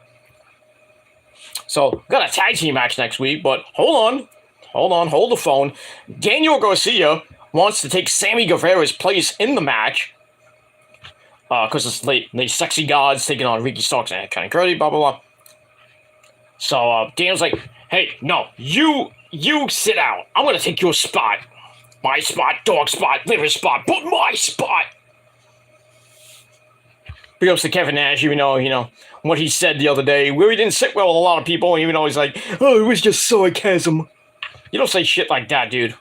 So, we got a tag team match next week, but hold the phone. Daniel Garcia wants to take Sammy Guevara's place in the match. Because it's the sexy gods taking on Ricky Starks and kind of curly, blah, blah, blah. So, Daniel's like, hey, no, you sit out. I'm going to take your spot. My spot, dog spot, liver spot, but my spot. Big ups to Kevin Nash, even though, what he said the other day, where he didn't sit well with a lot of people, even though he's like, oh, it was just sarcasm. You don't say shit like that, dude.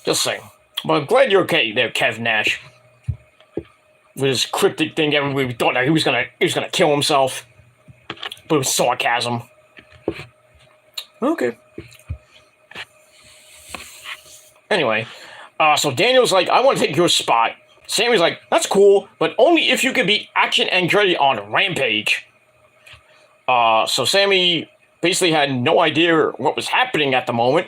Just saying. But I'm glad you're okay there, Kev Nash. With his cryptic thing, everybody thought that he was gonna kill himself. But it was sarcasm. Okay. Anyway, so Daniel's like, I want to take your spot. Sammy's like, that's cool, but only if you can beat Action Andretti on Rampage. So Sammy basically had no idea what was happening at the moment.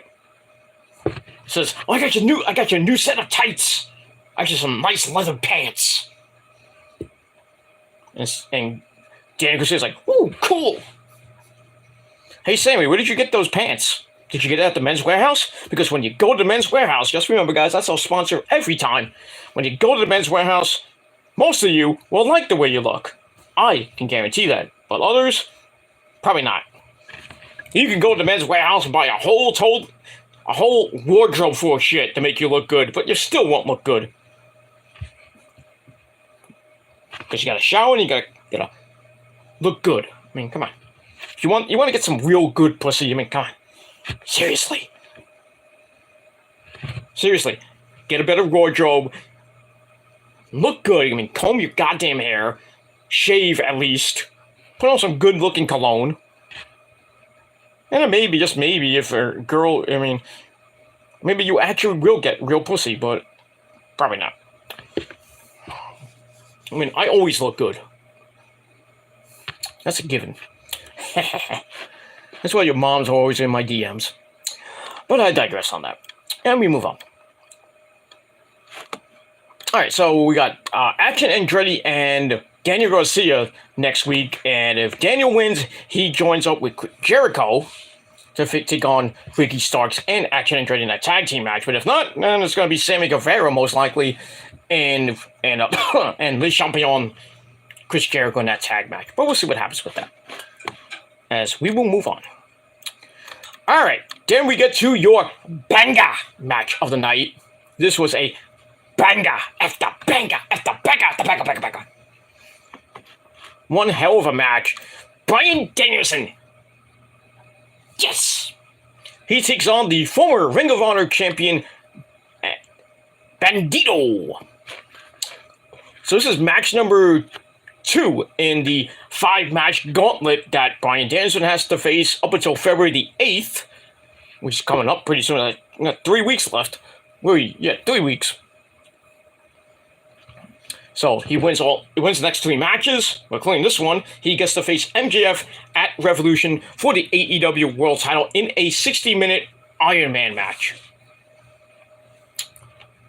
Says, oh, I got your new set of tights. I got you some nice leather pants. And Daniel Garcia's like, ooh, cool. Hey, Sammy, where did you get those pants? Did you get it at the Men's Warehouse? Because when you go to the Men's Warehouse, just remember, guys, that's our sponsor every time. When you go to the Men's Warehouse, most of you will like the way you look. I can guarantee that. But others, probably not. You can go to the Men's Warehouse and buy a whole a whole wardrobe full of shit to make you look good, but you still won't look good. Because you gotta shower and you gotta look good. I mean, come on. If you want to get some real good pussy, I mean, come on. Seriously. Get a better wardrobe. Look good. I mean, comb your goddamn hair. Shave at least. Put on some good looking cologne. And then maybe, just maybe, if a girl, I mean, maybe you actually will get real pussy, but probably not. I mean, I always look good. That's a given. That's why your moms are always in my DMs. But I digress on that. And we move on. Alright, so we got Action Andretti and Daniel Garcia next week. And if Daniel wins, he joins up with Jericho to take on Ricky Starks and Action Andretti in that tag team match. But if not, then it's going to be Sammy Guevara most likely and Le Champion Chris Jericho in that tag match. But we'll see what happens with that as we will move on. All right, then we get to your banger match of the night. This was a banger after banger after banger after banger. One hell of a match. Bryan Danielson. Yes! He takes on the former Ring of Honor champion, Bandito. So this is match number 2 in the 5-match gauntlet that Bryan Danielson has to face up until February the 8th, which is coming up pretty soon. We got 3 weeks left. 3 weeks. So he wins the next 3 matches, including this one. He gets to face MJF at Revolution for the AEW World Title in a 60-minute Iron Man match.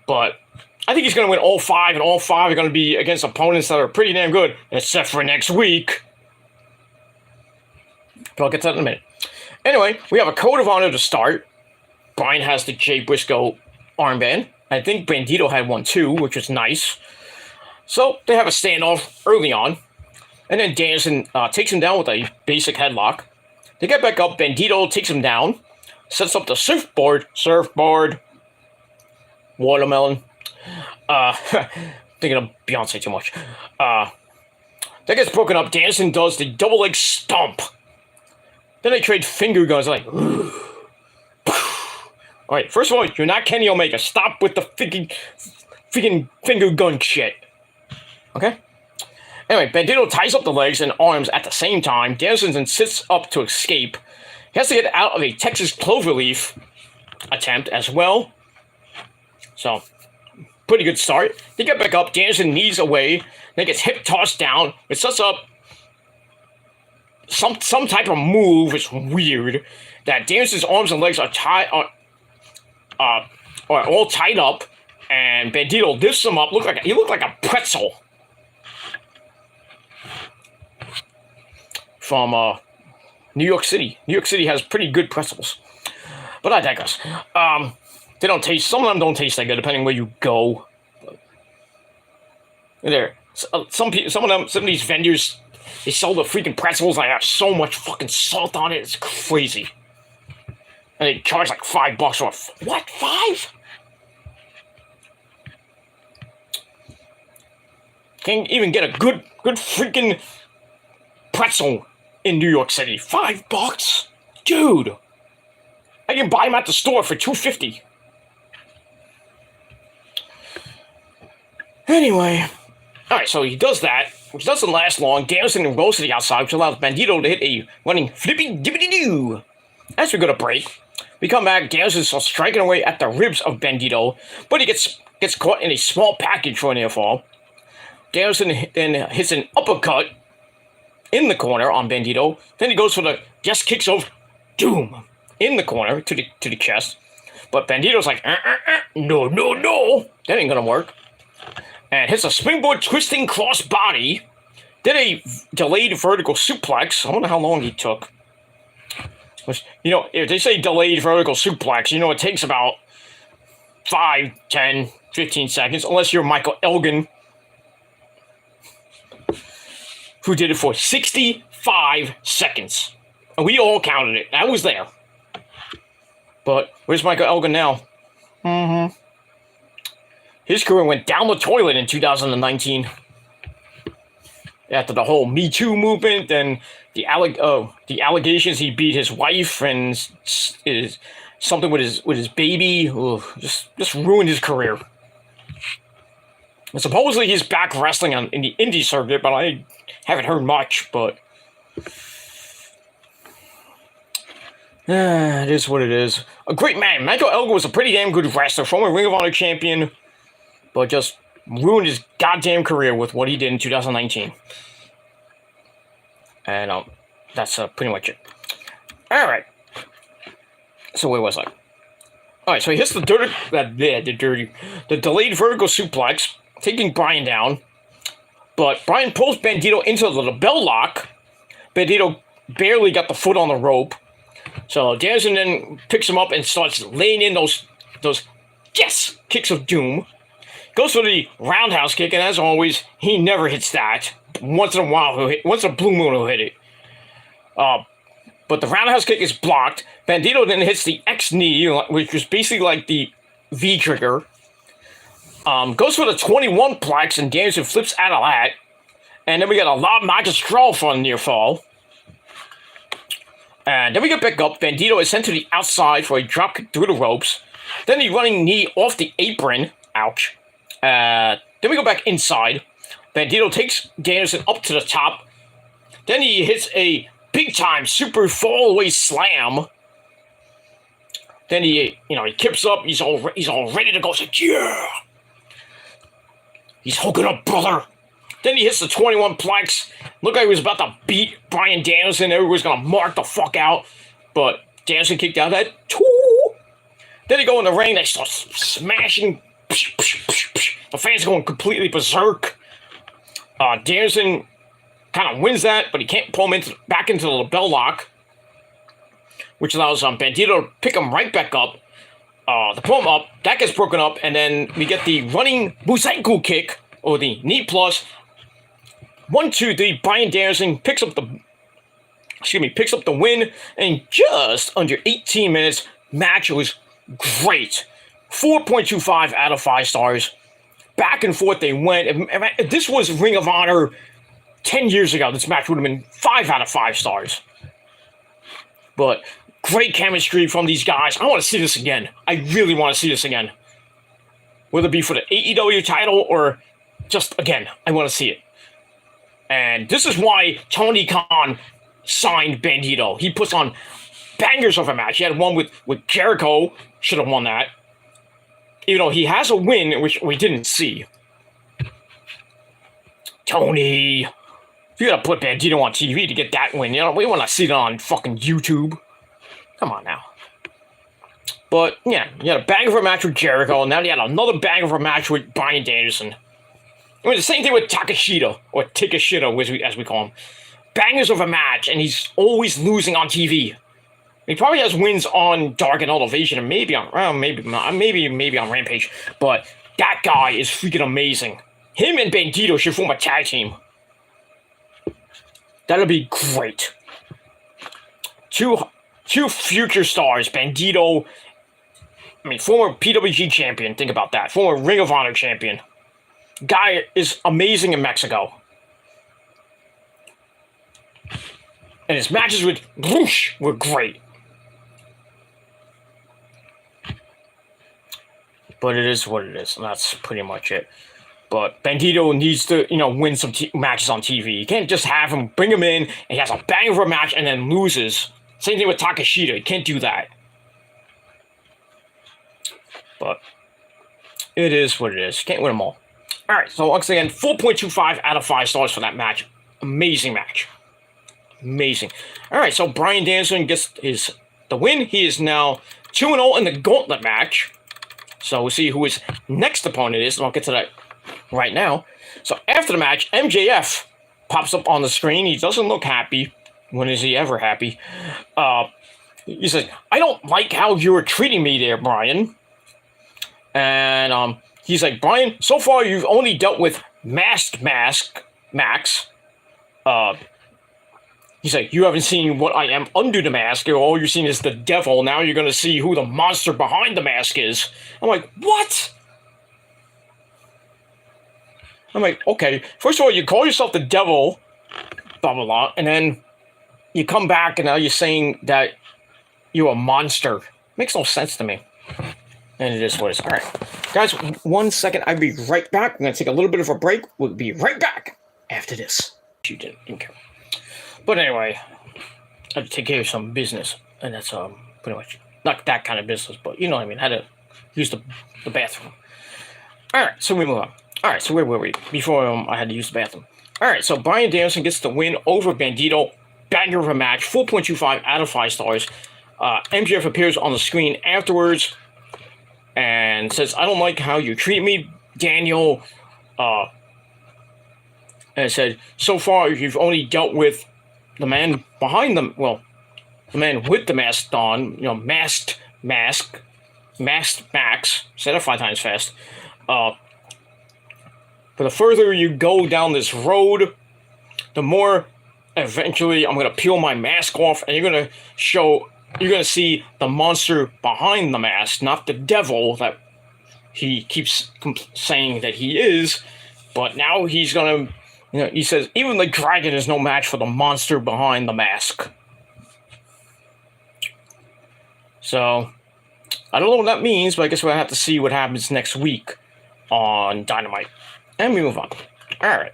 But I think he's going to win all 5, and all 5 are going to be against opponents that are pretty damn good, except for next week. But I'll get to that in a minute. Anyway, we have a Code of Honor to start. Bryan has the Jay Briscoe armband. I think Bandito had one too, which was nice. So they have a standoff early on. And then Danielson takes him down with a basic headlock. They get back up. Bandito takes him down. Sets up the surfboard. Watermelon. Thinking of Beyonce too much. That gets broken up. Danielson does the double leg stomp. Then they trade finger guns. Like, alright, first of all, you're not Kenny Omega. Stop with the freaking finger gun shit. Okay? Anyway, Bandito ties up the legs and arms at the same time. Danielson then sits up to escape. He has to get out of a Texas Cloverleaf attempt as well. So, pretty good start. They get back up. Danielson knees away. Then gets hip tossed down. It sets up some type of move. It's weird that Danielson's arms and legs are all tied up, and Bandito lifts him up. He looked like a pretzel from New York City. New York City has pretty good pretzels, but I digress. They don't taste. Some of them don't taste that good, depending where you go. Some of these vendors, they sell the freaking pretzels. I have so much fucking salt on it. It's crazy. And they charge like $5 for what? 5? Can't even get a good freaking pretzel in New York City. $5, dude. I can buy them at the store for $2.50. Anyway, all right. So he does that, which doesn't last long. Danielson rolls to the outside, which allows Bandito to hit a running flippy dippity doo. As we go to break, we come back. Danielson starts striking away at the ribs of Bandito, but he gets caught in a small package for a near fall. Danielson then hits an uppercut in the corner on Bandito. Then he goes for the guest kicks of doom in the corner to the chest. But Bandito's like, no. That ain't gonna work. And hits a springboard twisting cross body. Then a delayed vertical suplex. I wonder how long he took. Which, if they say delayed vertical suplex, it takes about 5, 10, 15 seconds. Unless you're Michael Elgin, who did it for 65 seconds. And we all counted it. I was there. But where's Michael Elgin now? Mm-hmm. His career went down the toilet in 2019. After the whole Me Too movement and the allegations he beat his wife and is something with his baby, just ruined his career. And supposedly he's back wrestling in the indie circuit, but I haven't heard much. But it is what it is. A great man. Michael Elgin was a pretty damn good wrestler, former Ring of Honor champion, but just ruined his goddamn career with what he did in 2019. And that's pretty much it. All right. So where was I? All right. So he hits the delayed vertical suplex, taking Bryan down. But Bryan pulls Bandito into the bell lock. Bandito barely got the foot on the rope. So Danielson then picks him up and starts laying in those kicks of doom. Goes for the roundhouse kick, and as always, he never hits that. Once in a while, once a blue moon, he'll hit it. But the roundhouse kick is blocked. Bandito then hits the X knee, which is basically like the V trigger. Goes for the 21 plex, and Danielson flips out of that. And then we got a lob magistral for a near fall. And then we get back up. Bandito is sent to the outside for a drop kick through the ropes. Then the running knee off the apron. Ouch. Then we go back inside. Bandito takes Danielson up to the top. Then he hits a big-time super fall-away slam. Then he kips up. He's all ready to go. He's like, yeah! He's hooking up, brother. Then he hits the 21 plex. Looked like he was about to beat Bryan Danielson. Everyone's going to mark the fuck out. But Danielson kicked out that 2. Then they go in the ring. They start smashing. The fans going completely berserk. Danielson kind of wins that, but he can't pull him back into the bell lock, which allows Bandito to pick him right back up. To pull him up, that gets broken up, and then we get the running Busenku kick, or the knee plus. 1, 2, 3, Bryan Danielson picks up the win, and just under 18 minutes, match was great. 4.25 out of 5 stars. Back and forth they went. If this was Ring of Honor 10 years ago, this match would have been 5 out of 5 stars. But great chemistry from these guys. I want to see this again. I really want to see this again. Whether it be for the AEW title or just, again, I want to see it. And this is why Tony Khan signed Bandito. He puts on bangers of a match. He had one with Jericho. Should have won that. Even though he has a win, which we didn't see. Tony, you gotta put Bandito on TV to get that win. We want to see it on fucking YouTube. Come on now. But, yeah, you had a banger of a match with Jericho, and now you had another banger of a match with Bryan Danielson. I mean, the same thing with Takeshita, or Tikashita, as we call him. Bangers of a match, and he's always losing on TV. He probably has wins on Dark and Elevation, and maybe on Rampage. But that guy is freaking amazing. Him and Bandito should form a tag team. That'll be great. Two future stars, Bandito. Former PWG champion. Think about that. Former Ring of Honor champion. Guy is amazing in Mexico. And his matches with Rush were great. But it is what it is, and that's pretty much it. But Bandito needs to, win some matches on TV. You can't just have him, bring him in, and he has a bang of a match and then loses. Same thing with Takeshita. You can't do that. But it is what it is. You can't win them all. All right, so once again, 4.25 out of 5 stars for that match. Amazing match. Amazing. All right, so Bryan Danielson gets the win. He is now 2-0 in the gauntlet match. So we'll see who his next opponent is, and I'll get to that right now. So after the match, MJF pops up on the screen. He doesn't look happy. When is he ever happy? He says, "I don't like how you were treating me there, Bryan." And he's like, "Bryan, so far you've only dealt with Max. He's like, you haven't seen what I am under the mask. All you've seen is the devil. Now you're going to see who the monster behind the mask is. I'm like, what? I'm like, okay. First of all, you call yourself the devil, blah, blah, blah. And then you come back and now you're saying that you're a monster. Makes no sense to me. And it is what it is. All right. Guys, 1 second. I'll be right back. I'm going to take a little bit of a break. We'll be right back after this. You didn't care. But anyway, I had to take care of some business, and that's pretty much not that kind of business, but you know what I mean. I had to use the bathroom. All right, so we move on. All right, so where were we before I had to use the bathroom? All right, so Bryan Danielson gets the win over Bandito. Banger of a match, 4.25 out of 5 stars. MJF appears on the screen afterwards and says, "I don't like how you treat me, Daniel." And it said, "So far you've only dealt with the man behind them, well, the man with the mask on, you know, masked Max, said it 5 times fast. But the further you go down this road, the more eventually I'm going to peel my mask off and you're going to see the monster behind the mask, not the devil that he keeps saying that he is, but now he's going to, you know, he says, even the dragon is no match for the monster behind the mask. So, I don't know what that means, but I guess we'll have to see what happens next week on Dynamite. And we move on. Alright.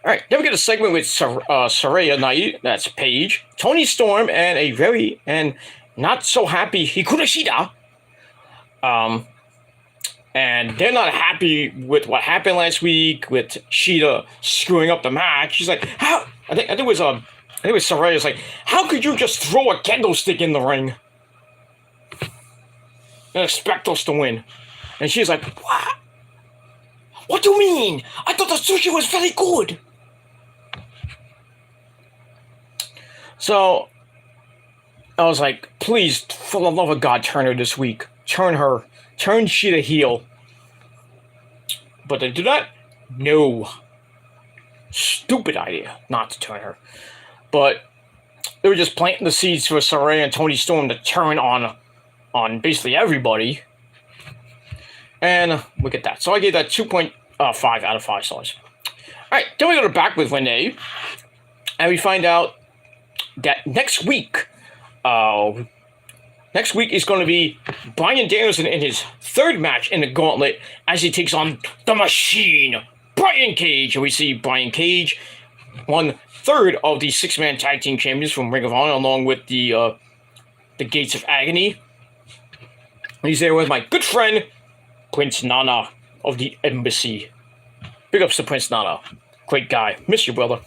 Alright, then we get a segment with Saraya Nai, that's Paige, Tony Storm, and a very, and not so happy Hikaru Shida. And they're not happy with what happened last week with Shida screwing up the match. She's like, "How?" I think it was Saraya's like, "How could you just throw a candlestick in the ring and expect us to win?" And she's like, "What? What do you mean? I thought the sushi was very good." So I was like, "Please, for the love of God, turn her this week. Turn Shida heel." But they do that? No. Stupid idea not to turn her. But they were just planting the seeds for Saraya and Tony Storm to turn on basically everybody. And look at that. So I gave that 2.5 out of 5 stars. Alright, then we go to Back with Renee. And we find out that next week is going to be Bryan Danielson in his 3rd match in the Gauntlet as he takes on the Machine, Brian Cage. And we see Brian Cage, 1/3 of the 6-man tag team champions from Ring of Honor, along with the Gates of Agony. He's there with my good friend, Prince Nana of the Embassy. Big ups to Prince Nana. Great guy. Miss you, brother.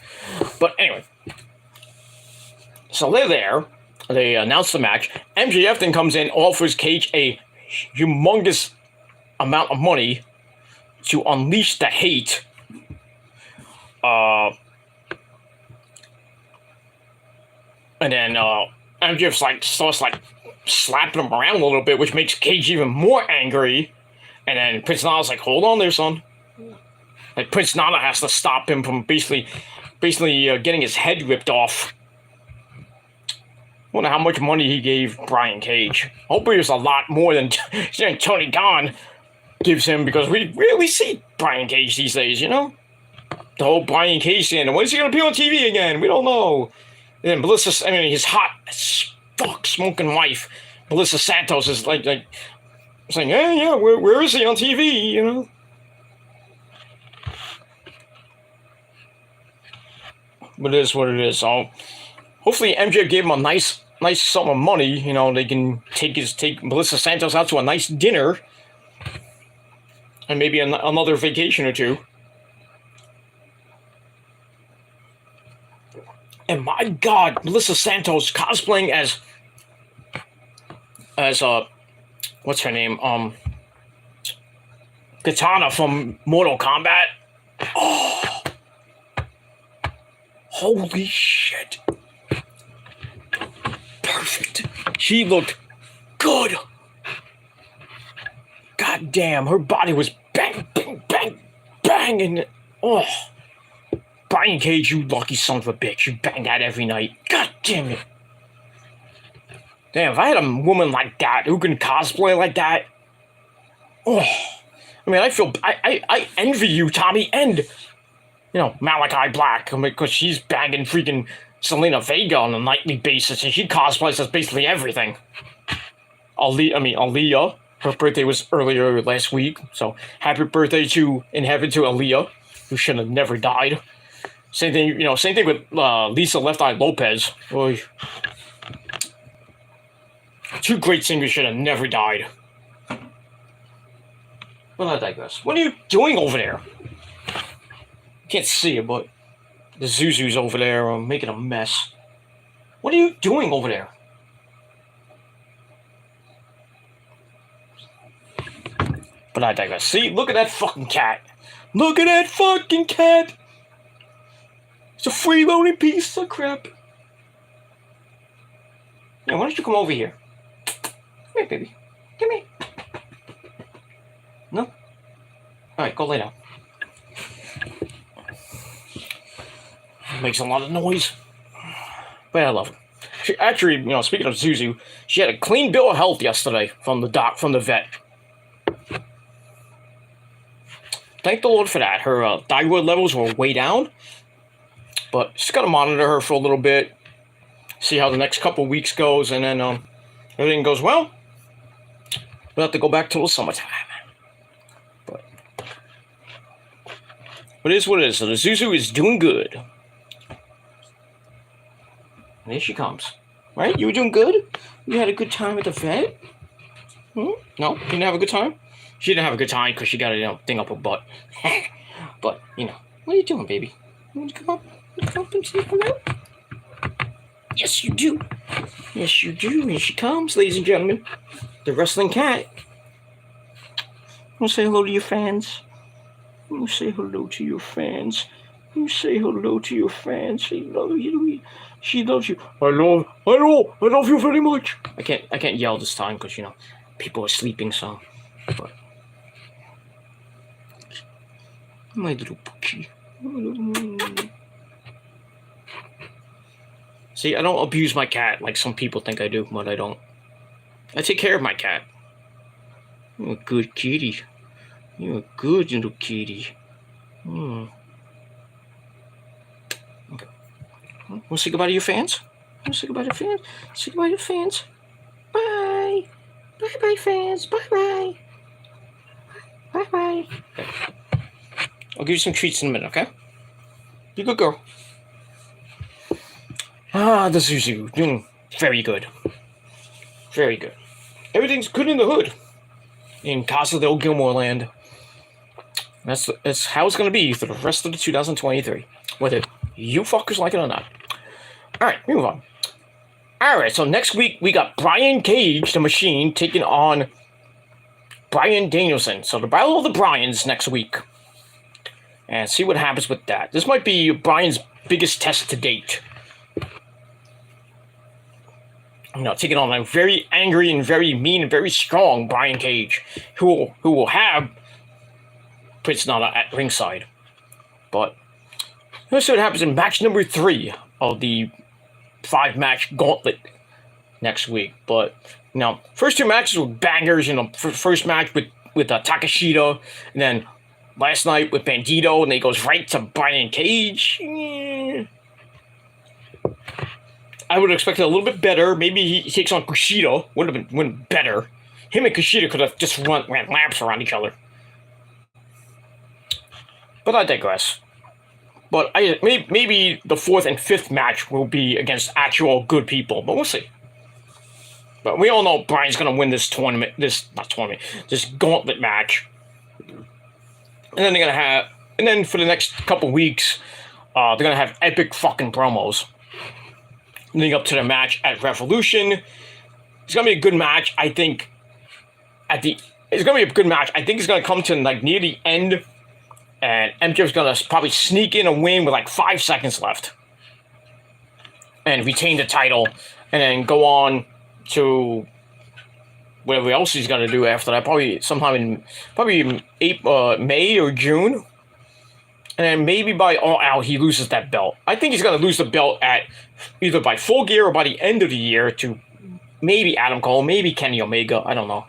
But anyway. So they're there. They announce the match. MJF then comes in, offers Cage a humongous amount of money to unleash the hate. And then MJF starts slapping him around a little bit, which makes Cage even more angry. And then Prince Nana's like, "Hold on there, son." Like Prince Nana has to stop him from basically getting his head ripped off. I wonder how much money he gave Brian Cage. Hopefully it was a lot more than Tony Khan gives him, because we rarely see Brian Cage these days, you know? The whole Brian Cage thing. When is he going to be on TV again? We don't know. And his hot as fuck smoking wife, Melissa Santos, is like saying, yeah, where is he on TV, you know? But it is what it is. So hopefully MJ gave him a nice sum of money. You know, they can take Melissa Santos out to a nice dinner and maybe another vacation or two. And my God, Melissa Santos cosplaying as what's her name? Katana from Mortal Kombat. Oh, holy shit. Perfect. She looked good. God damn, her body was bang, bang, bang, bang, and Brian Cage, you lucky son of a bitch. You bang that every night. God damn it. Damn, if I had a woman like that who can cosplay like that, oh, I mean, I envy you, Tommy, and, you know, Malachi Black, because she's banging freaking Selena Vega on a nightly basis, and she cosplays as basically everything. Aaliyah, her birthday was earlier last week, so happy birthday in heaven to Aaliyah, who should have never died. Same thing with Lisa Left Eye Lopez. Oy. Two great singers should have never died. But I digress. What are you doing over there? Can't see it, but the Zuzu's over there making a mess. What are you doing over there? But I digress. See, look at that fucking cat. Look at that fucking cat. It's a freeloading piece of crap. Yeah, why don't you come over here? Come here, baby. Come here. No? Alright, go lay down. Makes a lot of noise. But I love her. She actually, you know, speaking of Zuzu, she had a clean bill of health yesterday from the vet. Thank the Lord for that. Her thyroid levels were way down. But just gotta monitor her for a little bit. See how the next couple weeks goes, and then everything goes well. We'll have to go back till the summertime. But it is what it is. So the Zuzu is doing good. And here she comes. Right? You were doing good? You had a good time at the vet? No? You didn't have a good time? She didn't have a good time because she got a thing up her butt. But, you know, what are you doing, baby? You want to come up? Come up and see her out? Yes, you do. Yes, you do. Here she comes, ladies and gentlemen. The wrestling cat. Want to say hello to your fans? You say hello to your fans. You say hello to your fans. She loves you. She loves you. I love you very much. I can't yell this time because, you know, people are sleeping, so. But my little poochie. See, I don't abuse my cat like some people think I do, but I don't. I take care of my cat. You're a good kitty. You're a good little kitty. Okay. Want to say goodbye to your fans? Want to say goodbye to fans? Say goodbye to fans. Bye. Bye-bye, fans. Bye-bye. Bye-bye. Okay. I'll give you some treats in a minute, okay? Be a good girl. The Zuzu. Doing very good. Very good. Everything's good in the hood. In Casa del Gilmore land. That's how it's going to be for the rest of the 2023. Whether you fuckers like it or not. Alright, move on. Alright, so next week we got Brian Cage, the Machine, taking on Bryan Danielson. So the Battle of the Bryans next week. And see what happens with that. This might be Bryan's biggest test to date. You know, taking on a very angry and very mean and very strong Brian Cage, who will have Prince Nana at ringside. But let's see what happens in match number 3 of the 5-match gauntlet next week. But you know, first 2 matches were bangers. You know, first match with Takeshita, and then last night with Bandito, and then he goes right to Brian Cage. I would have expected a little bit better. Maybe he takes on Kushida. Would have been better. Him and Kushida could have just ran laps around each other. But I digress. But maybe the 4th and 5th match will be against actual good people. But we'll see. But we all know Bryan's going to win this this gauntlet match. And then for the next couple weeks, they're going to have epic fucking promos leading up to the match at Revolution. It's going to be a good match, I think. It's going to be a good match. I think it's going to come to like near the end, and MJF's going to probably sneak in a win with like 5 seconds left and retain the title, and then go on to whatever else he's going to do after that. Probably sometime in May or June. and then maybe by All Out he loses that belt. I think he's gonna lose the belt at either by Full Gear or by the end of the year to maybe Adam Cole, maybe Kenny Omega. I don't know.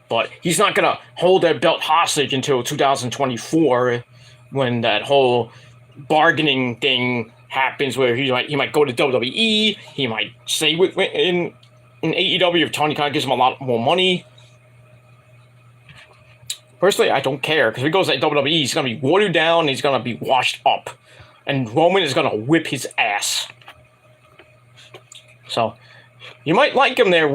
But he's not going to hold that belt hostage until 2024 when that whole bargaining thing happens where he might go to WWE. He might stay in AEW if Tony Khan gives him a lot more money. Personally, I don't care because if he goes to WWE, he's going to be watered down and he's going to be washed up. And Roman is going to whip his ass. So, you might like him there,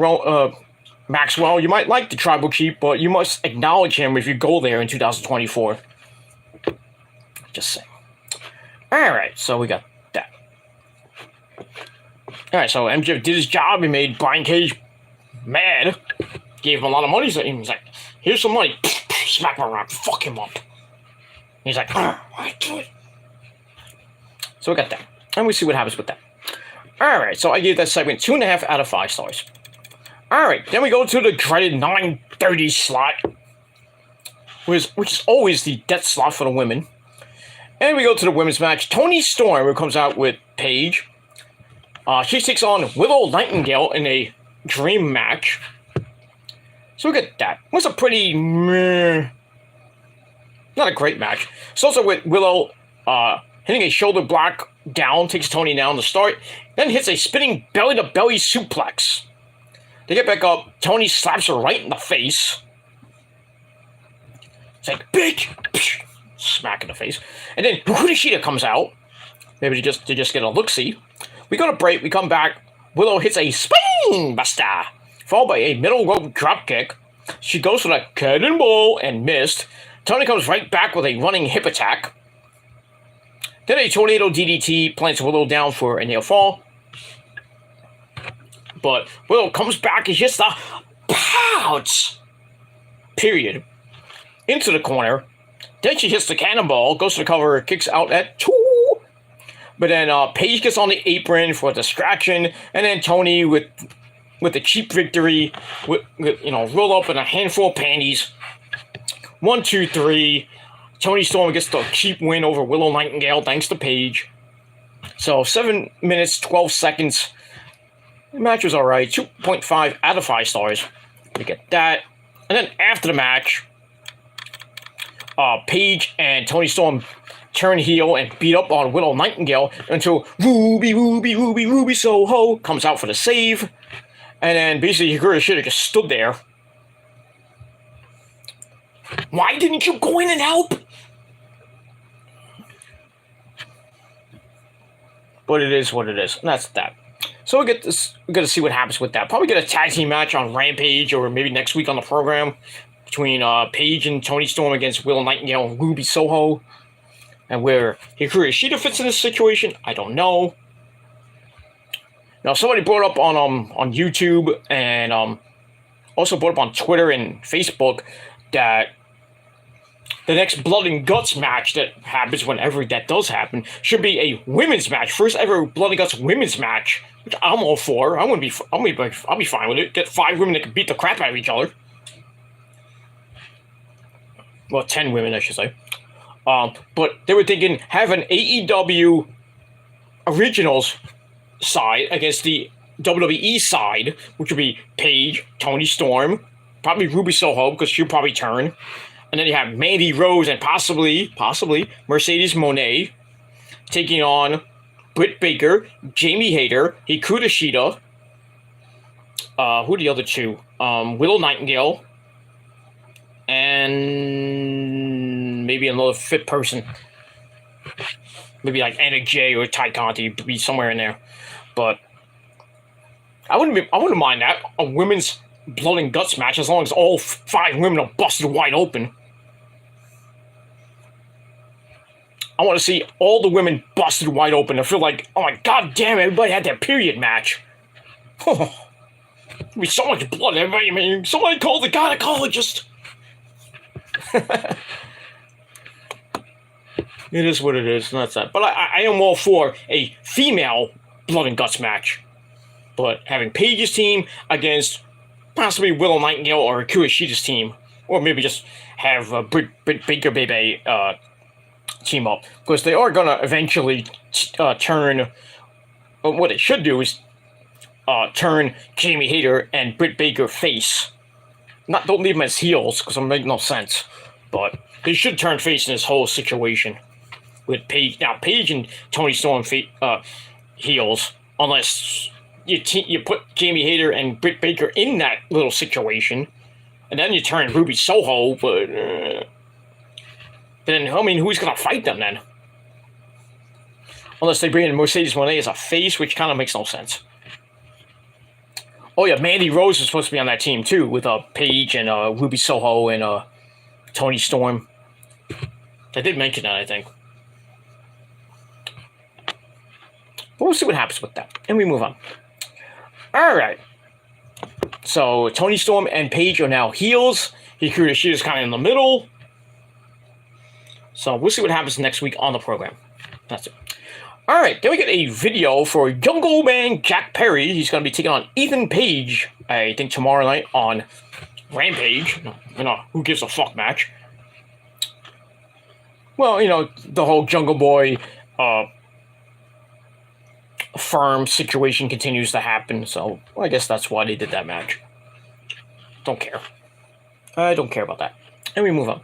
Maxwell. You might like the Tribal Chief, but you must acknowledge him if you go there in 2024. Just saying. Alright, so we got that. Alright, so MJF did his job. He made Brian Cage mad. Gave him a lot of money. So he was like, here's some money. Smack him around. Fuck him up. He's like, I do it. So we got that. And we see what happens with that. Alright, so I gave that segment 2.5 out of 5 stars. Alright, then we go to the dreaded 9:30 slot, which is always the death slot for the women. And we go to the women's match. Toni Storm, who comes out with Paige. She takes on Willow Nightingale in a dream match. So we get that. It was a pretty not a great match. It's also with Willow hitting a shoulder block down, takes Toni down to start, then hits a spinning belly-to-belly suplex. They get back up. Toni slaps her right in the face. It's like, bitch! Smack in the face. And then Hikushida comes out. Maybe to just get a look-see. We go to break. We come back. Willow hits a spine buster, followed by a middle rope dropkick. She goes for the cannonball and missed. Toni comes right back with a running hip attack. Then a tornado DDT plants Willow down for a nail fall. But Willow comes back and hits the pounce. Period. Into the corner. Then she hits the cannonball, goes to the cover, kicks out at 2. But then Paige gets on the apron for a distraction, and then Toni with a cheap victory, with roll up in a handful of panties. 1, 2, 3. Toni Storm gets the cheap win over Willow Nightingale thanks to Paige. So 7 minutes, 12 seconds. The match was alright. 2.5 out of 5 stars. We get that. And then after the match, Paige and Toni Storm turn heel and beat up on Willow Nightingale until Ruby Soho comes out for the save. And then basically Hikaru Shida just stood there. Why didn't you go in and help? But it is what it is. And that's that. So we get this. We're gonna see what happens with that. Probably get a tag team match on Rampage or maybe next week on the program between Paige and Toni Storm against Willow Nightingale and Ruby Soho. And where Hikaru Shida fits in this situation, I don't know. Now somebody brought up on YouTube and also brought up on Twitter and Facebook that the next Blood and Guts match that happens whenever that does happen should be a women's match. First ever Blood and Guts women's match, which I'm all for. I'll be fine with it. Get 5 women that can beat the crap out of each other. Well, 10 women, I should say. But they were thinking have an AEW Originals side against the WWE side, which would be Paige, Toni Storm, probably Ruby Soho because she'll probably turn. And then you have Mandy Rose and possibly Mercedes Moné taking on Britt Baker, Jamie Hayter, Hikaru Shida. Who are the other two? Willow Nightingale. And maybe another fit person. Maybe like Anna Jay or Ty Conti to be somewhere in there. But I wouldn't mind that. A women's Blood and Guts match as long as all 5 women are busted wide open. I want to see all the women busted wide open. I feel like, oh my god damn, everybody had their period match. There'd be so much blood. Everybody, I mean, somebody call the gynecologist. It is what it is, and that's that. But I am all for a female Blood and Guts match. But having Paige's team against possibly Willow Nightingale or Hikaru Shida's team. Or maybe just have Britt Baker Baby team up, because they are gonna eventually turn. What they should do is turn Jamie Hayter and Britt Baker face. Don't leave them as heels, because it make no sense. But they should turn face in this whole situation with Paige. Now Paige and Toni Storm heels, unless you put Jamie Hayter and Britt Baker in that little situation, and then you turn Ruby Soho. But then I mean, who's gonna fight them then? Unless they bring in Mercedes Moné as a face, which kind of makes no sense. Oh yeah, Mandy Rose is supposed to be on that team too, with Paige and Ruby Soho and Toni Storm. I did mention that, I think. But we'll see what happens with that, and we move on. All right. So Toni Storm and Paige are now heels. Hikaru Shida's kind of in the middle. So we'll see what happens next week on the program. That's it. All right, then we get a video for Jungle Man Jack Perry. He's going to be taking on Ethan Page, I think, tomorrow night on Rampage. Who gives a fuck match. Well, the whole Jungle Boy firm situation continues to happen, so I guess that's why they did that match. Don't care. I don't care about that. And we move on.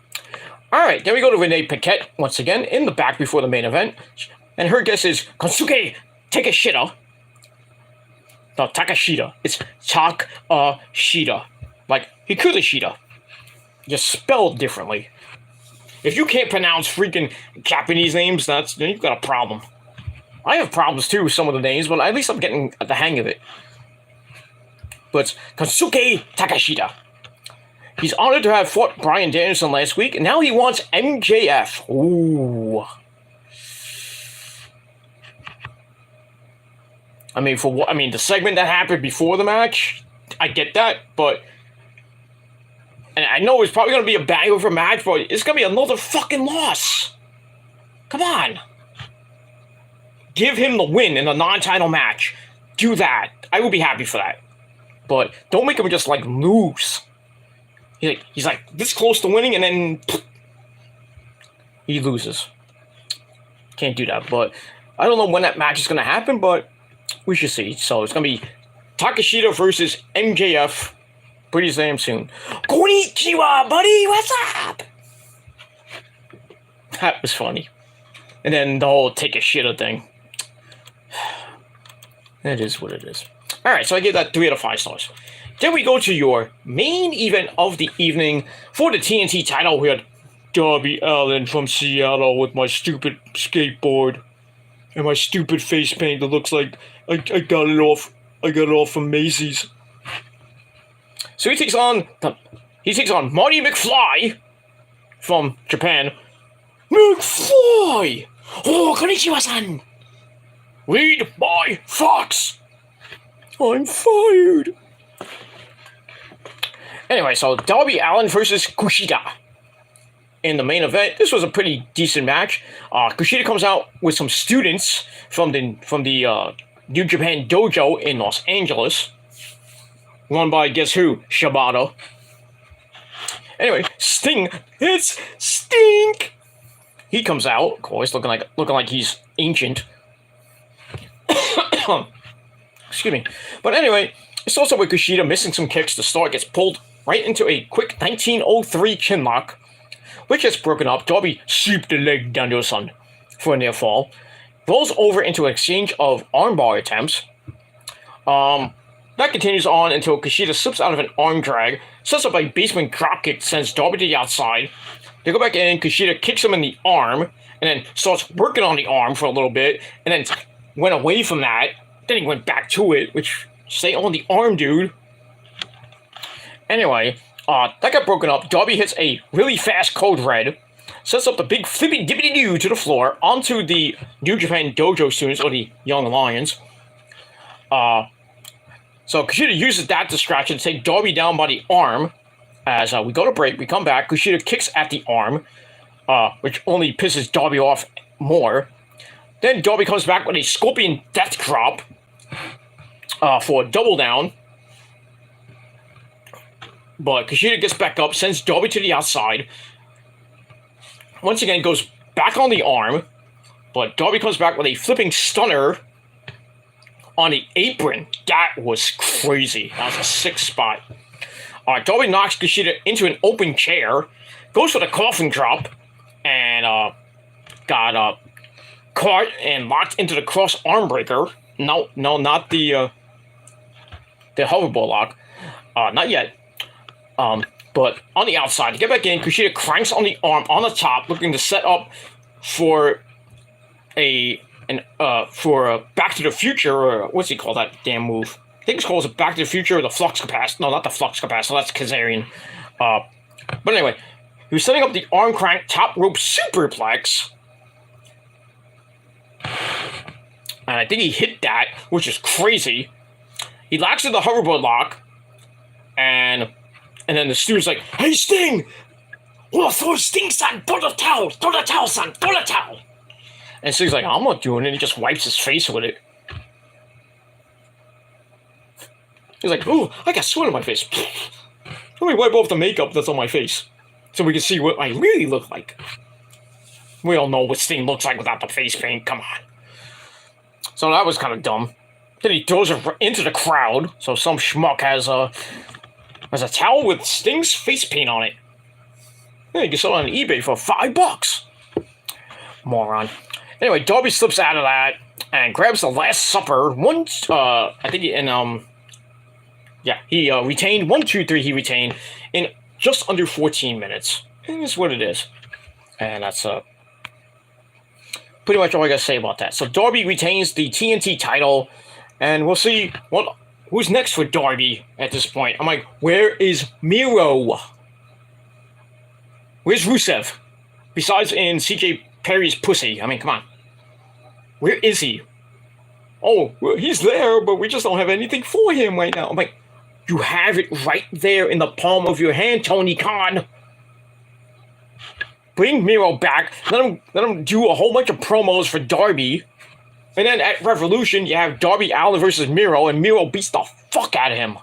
All right, then we go to Renee Paquette once again in the back before the main event. And her guess is Kosuke Takeshita. No, Takashita. It's Takashita. Like Hikaru Shida. Just spelled differently. If you can't pronounce freaking Japanese names, then you've got a problem. I have problems too with some of the names, but at least I'm getting the hang of it. But Kosuke Takashita. He's honored to have fought Bryan Danielson last week, and now he wants MJF. Ooh. I mean, the segment that happened before the match, I get that, but, and I know it's probably going to be a bang over match, but it's going to be another fucking loss. Come on. Give him the win in a non-title match. Do that. I will be happy for that. But don't make him just, lose. He's this close to winning, and then he loses. Can't do that, but I don't know when that match is going to happen, but we should see. So it's going to be Takashita versus MJF pretty damn soon. Konnichiwa, buddy! What's up? That was funny. And then the whole take a shitter thing. It is what it is. Alright, so I give that 3 out of 5 stars. Then we go to your main event of the evening for the TNT title. We had Darby Allin from Seattle with my stupid skateboard and my stupid face paint that looks like I got it off from Macy's. So he takes on Marty McFly from Japan. McFly! Oh, konnichiwa-san! Read my fax! I'm fired! Anyway, so Darby Allin versus Kushida in the main event. This was a pretty decent match. Kushida comes out with some students from the New Japan Dojo in Los Angeles, run by guess who? Shibata. Anyway, Sting. It's Stink. He comes out, of course, looking like he's ancient. Excuse me. But anyway, it's also with Kushida missing some kicks. The start gets pulled right into a quick 1903 chin lock, which gets broken up. Darby sweeps the leg down to the sun for a near fall. Rolls over into an exchange of armbar attempts. That continues on until Kushida slips out of an arm drag, sets up a basement dropkick, sends Darby to the outside. They go back in, Kushida kicks him in the arm, and then starts working on the arm for a little bit, and then went away from that. Then he went back to it, which, stay on the arm, dude. Anyway, that got broken up. Darby hits a really fast code red, sets up the big flippy dippity doo to the floor onto the New Japan Dojo students, or the Young Lions. So Kushida uses that distraction to take Darby down by the arm. As we go to break, we come back. Kushida kicks at the arm, which only pisses Darby off more. Then Darby comes back with a Scorpion Death Drop for a double down. But Kushida gets back up, sends Darby to the outside. Once again, goes back on the arm, but Darby comes back with a flipping stunner on the apron. That was crazy. That was a sick spot. Darby knocks Kushida into an open chair, goes for the coffin drop, and got caught and locked into the cross arm breaker. No, not the hoverboard lock. Not yet. But on the outside, to get back in, Kushida cranks on the arm on the top, looking to set up for for Back to the Future, or what's he call that damn move? I think it's called Back to the Future or the Flux Capacitor. No, not the Flux Capacitor. That's Kazarian. But anyway, he was setting up the arm crank top rope superplex. And I think he hit that, which is crazy. He locks in the hoverboard lock, and then the steward's like, "Hey, Sting! Well, throw Sting, son! Throw the towel! Throw the towel, son! Throw the towel!" And Sting's like, "I'm not doing it." He just wipes his face with it. He's like, "Ooh, I got sweat on my face. Let me wipe off the makeup that's on my face so we can see what I really look like." We all know what Sting looks like without the face paint. Come on. So that was kind of dumb. Then he throws it into the crowd, so some schmuck has a towel with Sting's face paint on it. Yeah, you can sell it on eBay for $5. Moron. Anyway, Darby slips out of that and grabs the Last Supper. He retained 1, 2, 3. He retained in just under 14 minutes. And that's what it is. And that's pretty much all I gotta say about that. So Darby retains the TNT title, and we'll see who's next for Darby at this point. I'm like, where is Miro? Where's Rusev? Besides in CJ Perry's pussy. I mean, come on. Where is he? Oh, well, he's there, but we just don't have anything for him right now. I'm like, you have it right there in the palm of your hand, Tony Khan. Bring Miro back. Let him do a whole bunch of promos for Darby. And then at Revolution, you have Darby Allin versus Miro, and Miro beats the fuck out of him.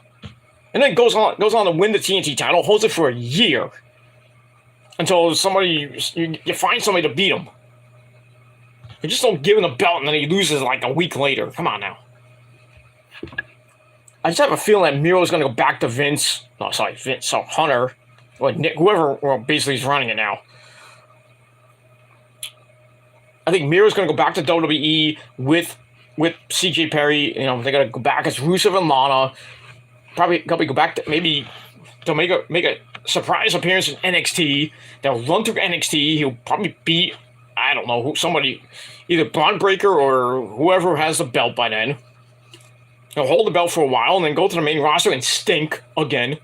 And then goes on to win the TNT title, holds it for a year. Until you find somebody to beat him. You just don't give him the belt and then he loses like a week later. Come on now. I just have a feeling that Miro's going to go back to Vince. No, sorry, Vince. So Hunter. Or Nick, whoever basically is running it now. I think Miro's going to go back to WWE with CJ Perry. You know, they're going to go back as Rusev and Lana. Probably go back to maybe they'll make a surprise appearance in NXT. They'll run through NXT. He'll probably beat, I don't know, somebody, either Braun Breaker or whoever has the belt by then. He'll hold the belt for a while and then go to the main roster and stink again.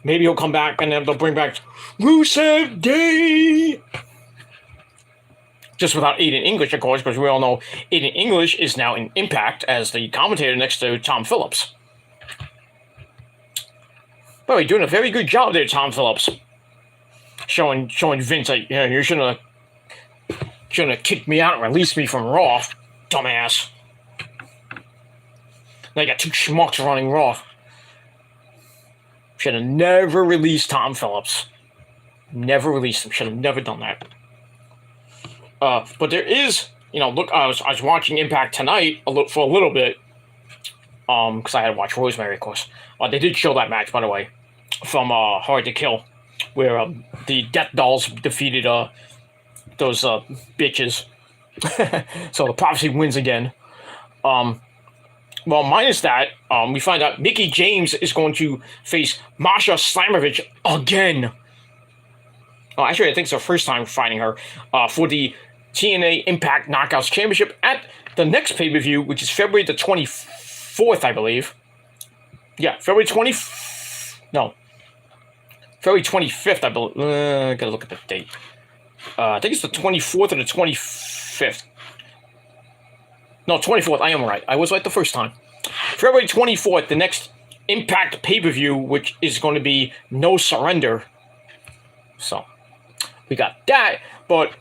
Maybe he'll come back and then they'll bring back Rusev Day. Just without Aiden English, of course, because we all know Aiden English is now in Impact as the commentator next to Tom Phillips. But you're doing a very good job there, Tom Phillips. Showing Vince that, you know, you shouldn't have kicked me out and released me from Raw, dumbass. Now you got two schmucks running Raw. Should have never released Tom Phillips. Never released him. Should have never done that. But there is, you know, look, I was watching Impact tonight for a little bit, because I had to watch Rosemary, of course. They did show that match, by the way, from Hard to Kill, where the Death Dolls defeated those bitches. So the Prophecy wins again. Well, minus that, we find out Mickie James is going to face Masha Slamovich again. Oh, actually, I think it's her first time fighting her for the TNA Impact Knockouts Championship at the next pay-per-view, which is February the 24th, I believe. Yeah, February 25th, I believe. Gotta look at the date. I think it's the 24th or the 25th. No, 24th, I am right. I was right the first time. February 24th, the next Impact pay-per-view, which is going to be No Surrender. So, we got that, but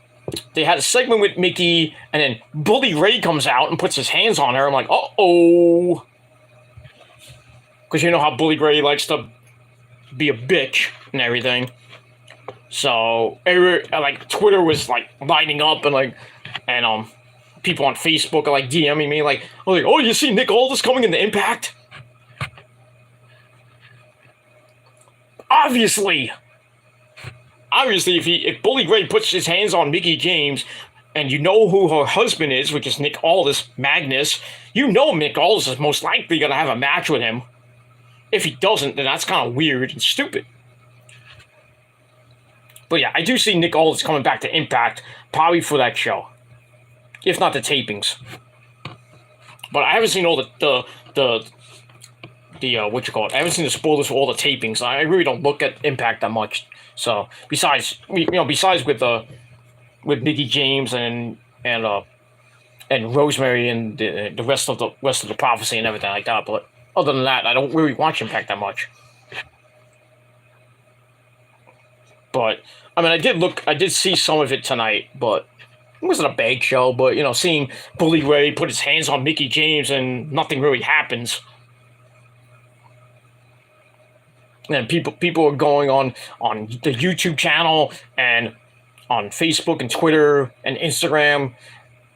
they had a segment with Mickie, and then Bully Ray comes out and puts his hands on her. I'm like, uh-oh. Because you know how Bully Ray likes to be a bitch and everything. So like Twitter was like lighting up and people on Facebook are like DMing me like, oh, you see Nick Aldis coming into Impact? Obviously, if Bully Ray puts his hands on Mickie James, and you know who her husband is, which is Nick Aldis, Magnus, you know Nick Aldis is most likely gonna have a match with him. If he doesn't, then that's kind of weird and stupid. But yeah, I do see Nick Aldis coming back to Impact, probably for that show, if not the tapings. But I haven't seen all the what you call it. I haven't seen the spoilers for all the tapings. I really don't look at Impact that much. So besides with Mickie James and Rosemary and the rest of the prophecy and everything like that. But other than that, I don't really watch Impact that much. But I mean, I did see some of it tonight, but it wasn't a big show. But seeing Bully Ray put his hands on Mickie James and nothing really happens. And people are going on the YouTube channel and on Facebook and Twitter and Instagram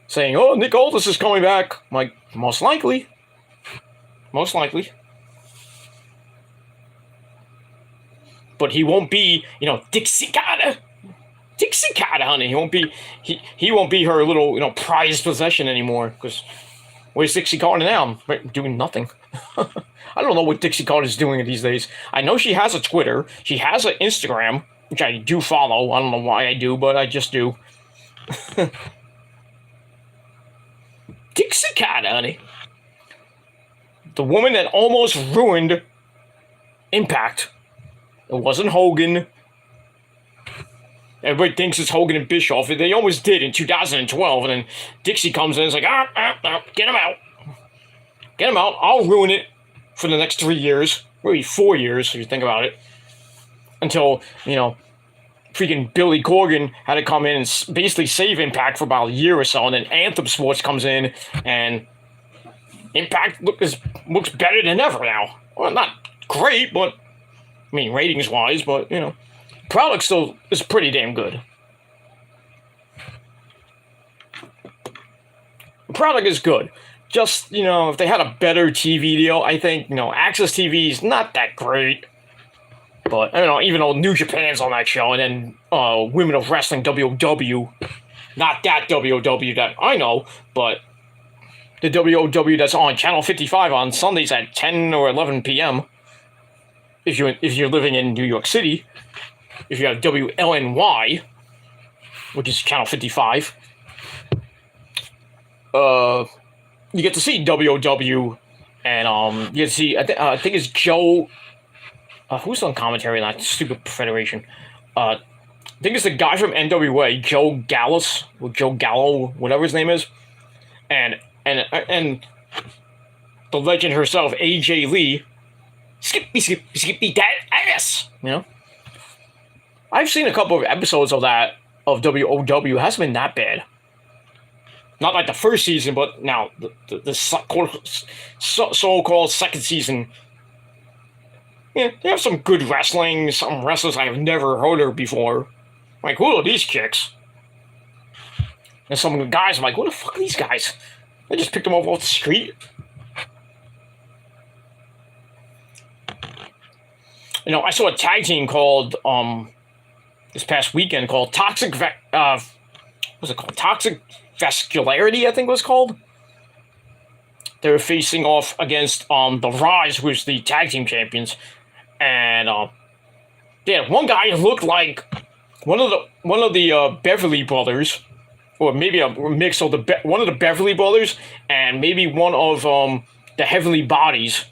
saying, oh, Nick Aldis is coming back. I'm like, most likely. But he won't be, Dixie Carter, honey. He won't be her little, prized possession anymore. Because where's Dixie Carter now? Doing nothing. I don't know what Dixie Carter is doing these days. I know she has a Twitter. She has an Instagram, which I do follow. I don't know why I do, but I just do. Dixie Carter, honey. The woman that almost ruined Impact. It wasn't Hogan. Everybody thinks it's Hogan and Bischoff. They almost did in 2012, and then Dixie comes in and is like, get him out. Get him out. I'll ruin it for the next 3 years. Maybe 4 years, if you think about it. Until, freaking Billy Corgan had to come in and basically save Impact for about a year or so, and then Anthem Sports comes in, and Impact looks better than ever now. Well, not great, but I mean, ratings-wise, but, product still is pretty damn good. The product is good. Just, if they had a better TV deal, I think, Access TV is not that great. But, even though New Japan's on that show, and then Women of Wrestling, WOW, not that WOW that I know, but the WOW that's on Channel 55 on Sundays at 10 or 11 p.m., if you're living in New York City, if you have WLNY, which is Channel 55, you get to see WOW, and you get to see, I think it's Joe, who's on commentary on that stupid federation? I think it's the guy from NWA, Joe Gallus, or Joe Gallo, whatever his name is, and the legend herself, AJ Lee, skippy that ass, I've seen a couple of episodes of that, of WOW. It hasn't been that bad. Not like the first season, but now the so-called second season. Yeah, they have some good wrestling, some wrestlers I have never heard of before. Like, who are these chicks? And some guys, I'm like, who the fuck are these guys? They just picked them up off the street. I saw a tag team called, this past weekend called Toxic Toxic Vascularity, I think it was called. They were facing off against the Rise, who's the tag team champions, and one guy looked like one of the Beverly Brothers, or maybe a mix of one of the Beverly Brothers and maybe one of the Heavenly Bodies.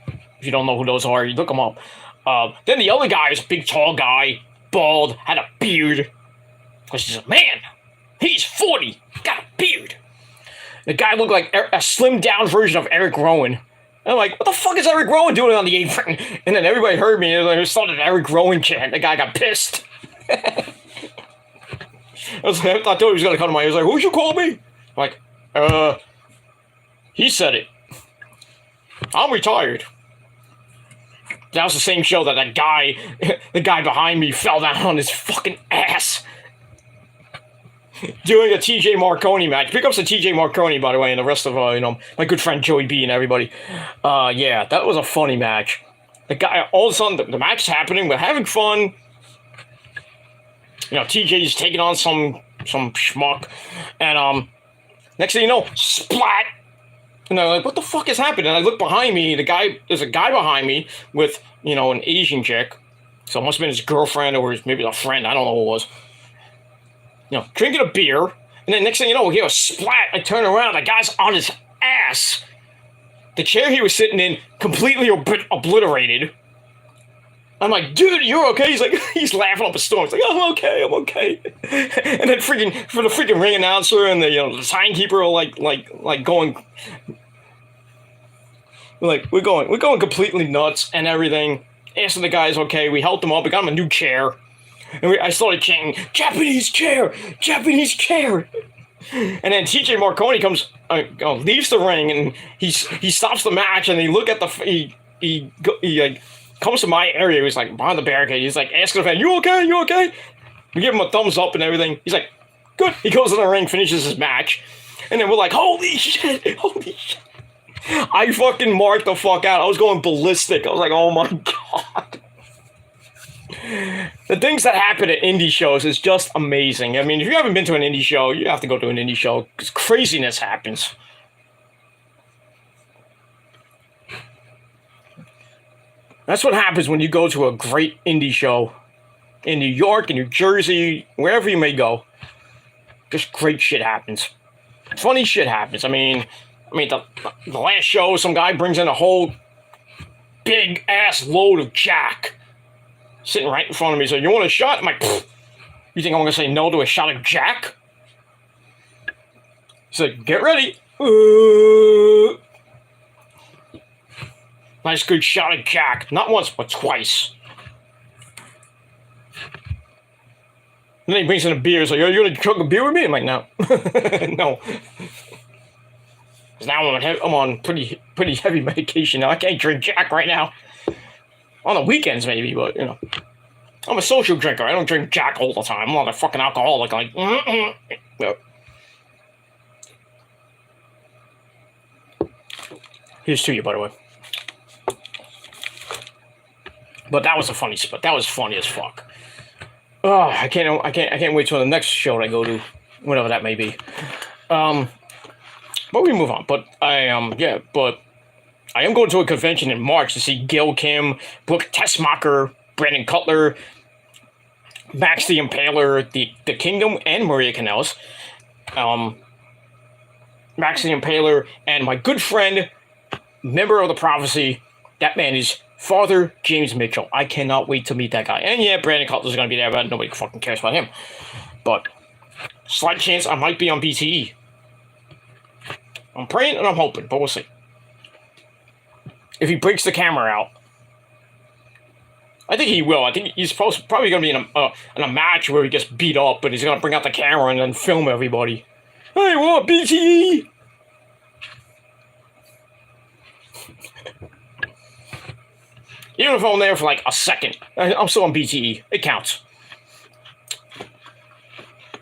If you don't know who those are, you look them up. Then the other guy is a big, tall guy, bald, had a beard. Because he's a man. He's 40, got a beard. The guy looked like a slimmed-down version of Eric Rowan. And I'm like, what the fuck is Eric Rowan doing on the apron? And then everybody heard me, and they started an Eric Rowan chant. The guy got pissed. I thought he was going to come to my ears. Like, who'd you call me? I'm like, he said it. I'm retired. That was the same show that guy, the guy behind me, fell down on his fucking ass during a TJ Marconi match. Big ups to TJ Marconi, by the way, and the rest of my good friend Joey B and everybody. Yeah, that was a funny match. The guy, all of a sudden, the match is happening, we're having fun. TJ's taking on some schmuck, and next thing you know, splat. And I'm like, what the fuck is happening? And I look behind me, there's a guy behind me with, an Asian chick. So it must have been his girlfriend or maybe a friend, I don't know what it was. Drinking a beer, and then next thing you know, we hear a splat. I turn around, the guy's on his ass. The chair he was sitting in, completely obliterated. I'm like, dude, you're okay? He's like, he's laughing up a storm. He's like, I'm okay. And then for the freaking ring announcer and the timekeeper are like going, we're going completely nuts and everything. Asking the guy's okay. We helped him up. We got him a new chair, and I started chanting, Japanese chair. And then TJ Marconi comes, leaves the ring, and he stops the match, and they look at he comes to my area. He's like behind the barricade. He's like asking the fan, "You okay? We give him a thumbs up and everything. He's like, good. He goes in the ring, finishes his match, and then we're like, holy shit. I fucking marked the fuck out. I was going ballistic. I was like, oh my god. The things that happen at indie shows is just amazing. I mean, if you haven't been to an indie show, you have to go to an indie show because craziness happens. That's what happens when you go to a great indie show in New York, in New Jersey, wherever you may go. Just great shit happens. Funny shit happens. I mean, the last show, some guy brings in a whole big ass load of Jack sitting right in front of me. So, you want a shot? I'm like, pfft. You think I'm going to say no to a shot of Jack? He's like, get ready. Nice good shot of Jack. Not once, but twice. And then he brings in a beer. He's like, are you going to chug a beer with me? I'm like, no. No. Because now I'm on pretty heavy medication now. I can't drink Jack right now. On the weekends, maybe, but, I'm a social drinker. I don't drink Jack all the time. I'm not a fucking alcoholic. Like, no. Here's to you, by the way. But that was a funny spot. That was funny as fuck. Oh, I can't wait till the next show I go to, whatever that may be. But we move on. But I am going to a convention in March to see Gil Kim, Brooke Tessmacher, Brandon Cutler, Max the Impaler, the Kingdom, and Maria Kanellis. Max the Impaler, and my good friend, member of the Prophecy, that man is Father James Mitchell. I cannot wait to meet that guy. And yeah, Brandon Cutler's going to be there, but nobody fucking cares about him. But slight chance I might be on BTE. I'm praying and I'm hoping, but we'll see. If he breaks the camera out, I think he will. I think he's probably going to be in a match where he gets beat up, but he's going to bring out the camera and then film everybody. Hey, what, BTE? Even if I'm there for like a second, I'm still on BTE. It counts.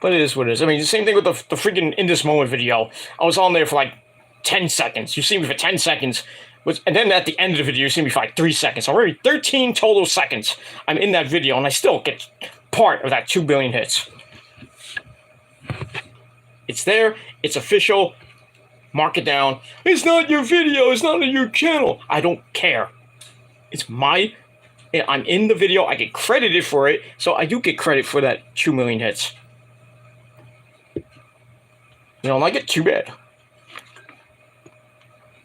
But it is what it is. I mean, the same thing with the freaking In This Moment video. I was on there for like 10 seconds. You see me for 10 seconds. And then at the end of the video, you see me for like 3 seconds. So already 13 total seconds I'm in that video, and I still get part of that 2 billion hits. It's there. It's official. Mark it down. It's not your video. It's not on your channel. I don't care. It's I'm in the video. I get credited for it. So I do get credit for that 2 million hits. You don't like it? Too bad.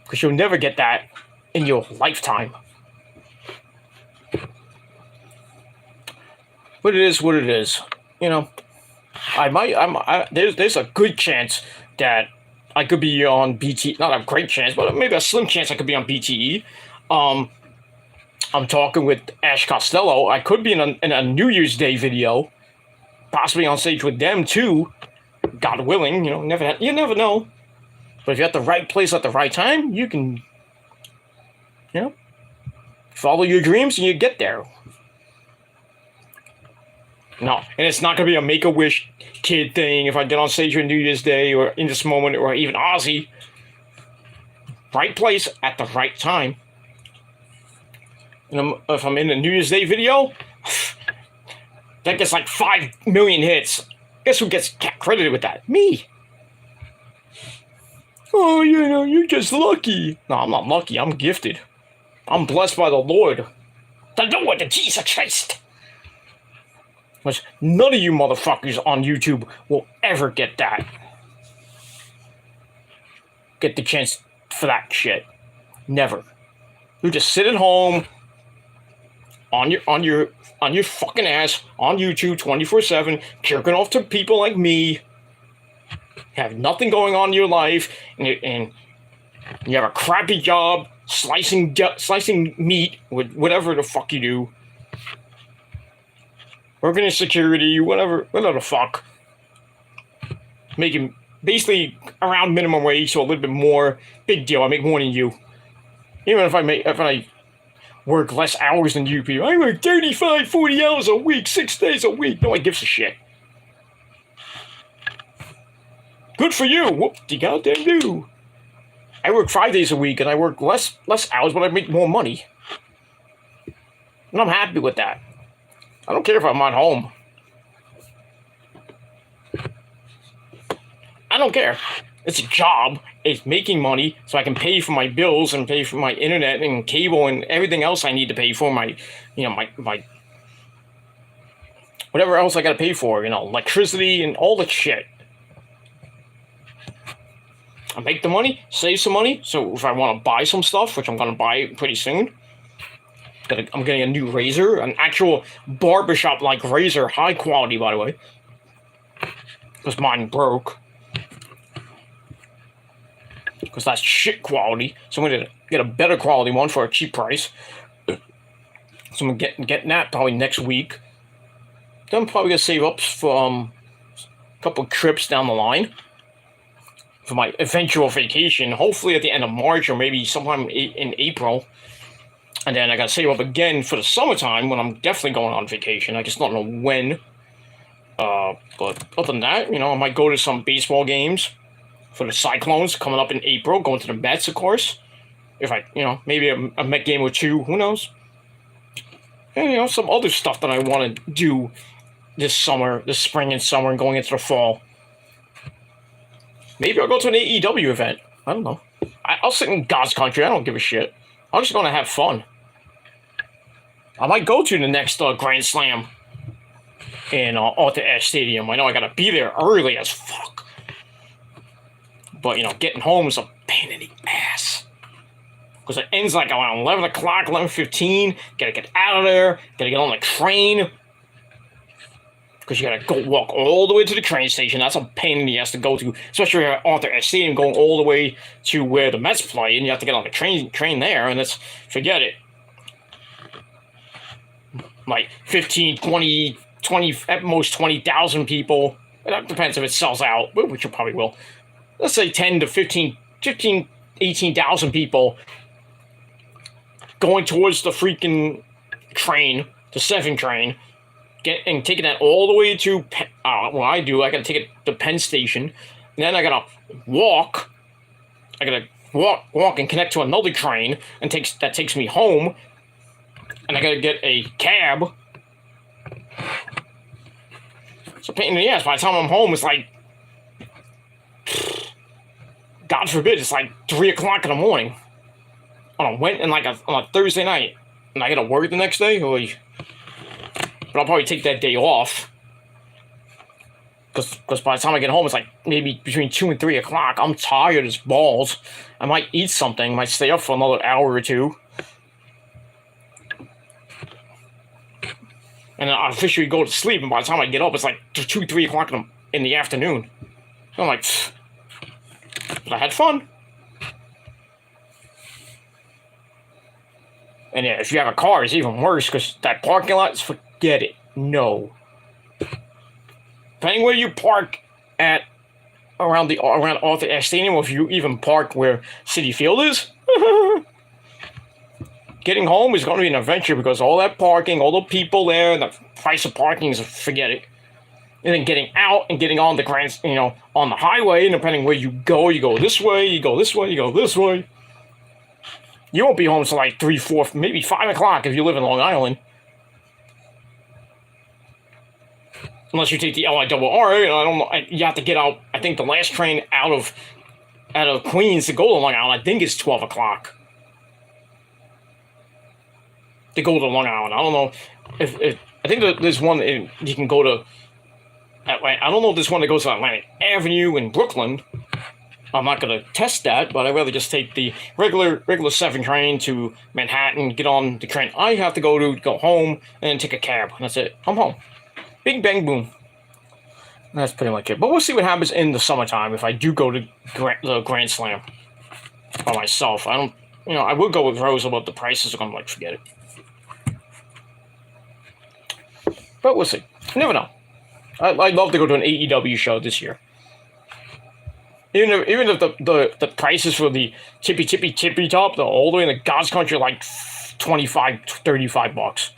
Because you'll never get that in your lifetime. But it is what it is. There's a good chance that I could be on BTE. Not a great chance, but maybe a slim chance I could be on BTE. I'm talking with Ash Costello. I could be in a New Year's Day video, possibly on stage with them too. God willing, you never know. But if you're at the right place at the right time, you can, Follow your dreams and you get there. No, and it's not going to be a Make-A-Wish kid thing if I get on stage on New Year's Day or in this moment or even Ozzy. Right place at the right time. And if I'm in a New Year's Day video, that gets like 5 million hits. Guess who gets credited with that? Me. Oh, you're just lucky. No, I'm not lucky. I'm gifted. I'm blessed by the Lord. The Lord, the Jesus Christ. Which none of you motherfuckers on YouTube will ever get that. Get the chance for that shit. Never. You just sit at home on your fucking ass on YouTube 24/7, jerking off to people like me. Have nothing going on in your life, and you have a crappy job slicing meat with whatever the fuck you do. Working in security, whatever the fuck. Making basically around minimum wage, so a little bit more. Big deal. I make more than you. Even if I work less hours than you people. I work 35, 40 hours a week, 6 days a week. No one gives a shit. Good for you. Whoop-de-goddamn do. I work 5 days a week and I work less hours, but I make more money. And I'm happy with that. I don't care if I'm at home. I don't care. It's a job. It's making money so I can pay for my bills and pay for my internet and cable and everything else I need to pay for, my whatever else I got to pay for, electricity and all that shit. I make the money, save some money, so if I want to buy some stuff, which I'm going to buy pretty soon, I'm getting a new razor, an actual barbershop-like razor, high quality, by the way, because mine broke. Because that's shit quality, so I'm going to get a better quality one for a cheap price. So I'm getting that probably next week. Then I'm probably going to save up for a couple of trips down the line for my eventual vacation, hopefully at the end of March or maybe sometime in April. And then I got to save up again for the summertime when I'm definitely going on vacation. I just don't know when. But other than that, I might go to some baseball games for the Cyclones coming up in April, going to the Mets, of course. If maybe a Met game or two, who knows? And, some other stuff that I want to do this spring and summer, and going into the fall. Maybe I'll go to an AEW event. I don't know. I'll sit in God's country. I don't give a shit. I'm just going to have fun. I might go to the next Grand Slam in Arthur Ashe Stadium. I know I got to be there early as fuck. But, getting home is a pain in the ass. Because it ends like around 11 o'clock, 11:15. Got to get out of there. Got to get on the train. Because you got to go walk all the way to the train station. That's a pain in the ass to go to. Especially at Arthur Ashe Stadium, going all the way to where the Mets play. And you have to get on the train there. And forget it. Like 15, 20, at most 20,000 people. That depends if it sells out, which it probably will. Let's say 10 to 15, 18,000 people going towards the freaking train, the 7 train, and taking that all the way to, I got to take it to Penn Station, and then I got to walk. I got to walk and connect to another train, and that takes me home, and I got to get a cab. It's a pain in the ass. By the time I'm home, it's like, God forbid, it's like 3 o'clock in the morning on a Thursday night, and I got to work the next day. But I'll probably take that day off, because by the time I get home, it's like maybe between 2 and 3 o'clock. I'm tired as balls. I might eat something, might stay up for another hour or two, and then I officially go to sleep. And by the time I get up, it's like 2, 3 o'clock in the afternoon. So I'm like, but I had fun. And yeah, if you have a car, it's even worse, because that parking lot, forget it. No. Depending where you park at around Arthur Ashe Stadium, or if you even park where Citi Field is, getting home is going to be an adventure because all that parking, all the people there, and the price of parking is forget it. And then getting out and getting on the on the highway, and depending where you go this way, you go this way, you go this way. You won't be home till like 3, 4, maybe 5 o'clock if you live in Long Island. Unless you take the LIRR, and I don't know, you have to get out. I think the last train out of Queens to go to Long Island, I think it's 12 o'clock. To go to Long Island, I don't know if I think there's one you can go to. I don't know if there's one that goes to Atlantic Avenue in Brooklyn. I'm not going to test that, but I'd rather just take the regular 7 train to Manhattan, get on the train I have to go home, and then take a cab. And that's it. I'm home. Bing, bang, boom. And that's pretty much it. But we'll see what happens in the summertime if I do go to the Grand Slam by myself. I don't, I would go with Rose, but the prices are going to forget it. But we'll see. You never know. I'd love to go to an AEW show this year. Even if the prices for the tippy top, all the way in the God's country, are like $25, $35.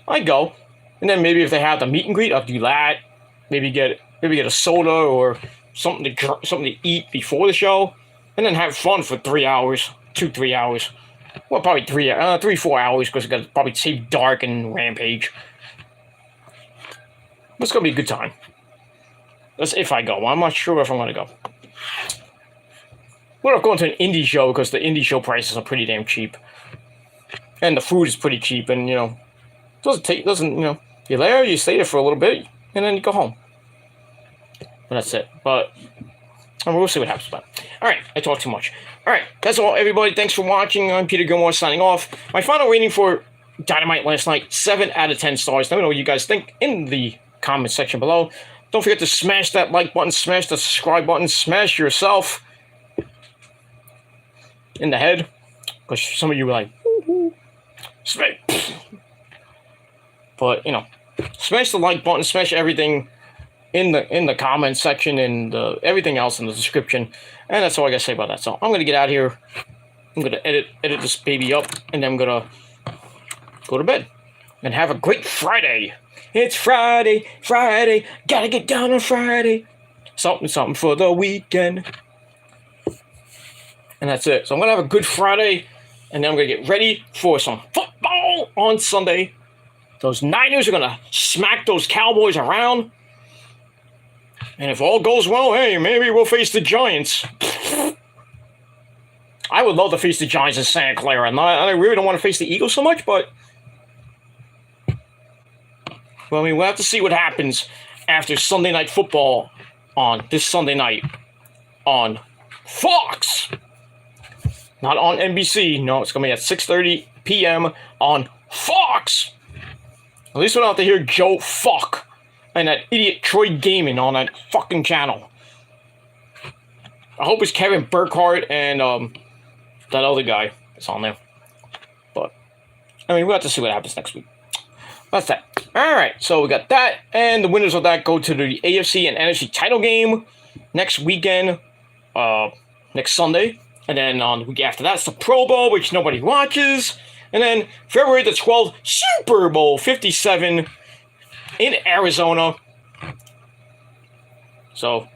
I'd go, and then maybe if they have the meet and greet, I'll do that. Maybe get a soda or something to eat before the show, and then have fun for 3 hours, 2-3 hours. Well, probably 3-4 hours because I got to probably save Dark and Rampage. It's going to be a good time. That's if I go. I'm not sure if I'm going to go. We're not going to an indie show because the indie show prices are pretty damn cheap. And the food is pretty cheap. And, you're there, you stay there for a little bit, and then you go home. And that's it. But we'll see what happens about it. All right, I talked too much. All right, that's all, everybody. Thanks for watching. I'm Peter Gilmore signing off. My final rating for Dynamite last night, 7 out of 10 stars. Let me know what you guys think in the comment section below. Don't forget to smash that like button, smash the subscribe button, smash yourself in the head, because some of you were like, woo-hoo. But smash the like button, smash everything in the comment section and everything else in the description, and that's all I gotta say about that. So I'm gonna get out of here. I'm gonna edit this baby up, and then I'm gonna go to bed and have a great Friday. It's Friday, gotta get down on Friday. Something for the weekend. And that's it. So I'm going to have a good Friday, and then I'm going to get ready for some football on Sunday. Those Niners are going to smack those Cowboys around. And if all goes well, hey, maybe we'll face the Giants. I would love to face the Giants in Santa Clara. And I really don't want to face the Eagles so much, but we'll have to see what happens after Sunday Night Football on this Sunday night on Fox. Not on NBC. No, it's going to be at 6:30 p.m. on Fox. At least we don't have to hear Joe Fuck and that idiot Troy Gaiman on that fucking channel. I hope it's Kevin Burkhardt and that other guy that's on there. But, we'll have to see what happens next week. That's that. Alright, so we got that, and the winners of that go to the AFC and NFC title game next weekend, next Sunday. And then on the week after that, it's the Pro Bowl, which nobody watches. And then February the 12th, Super Bowl 57 in Arizona. So,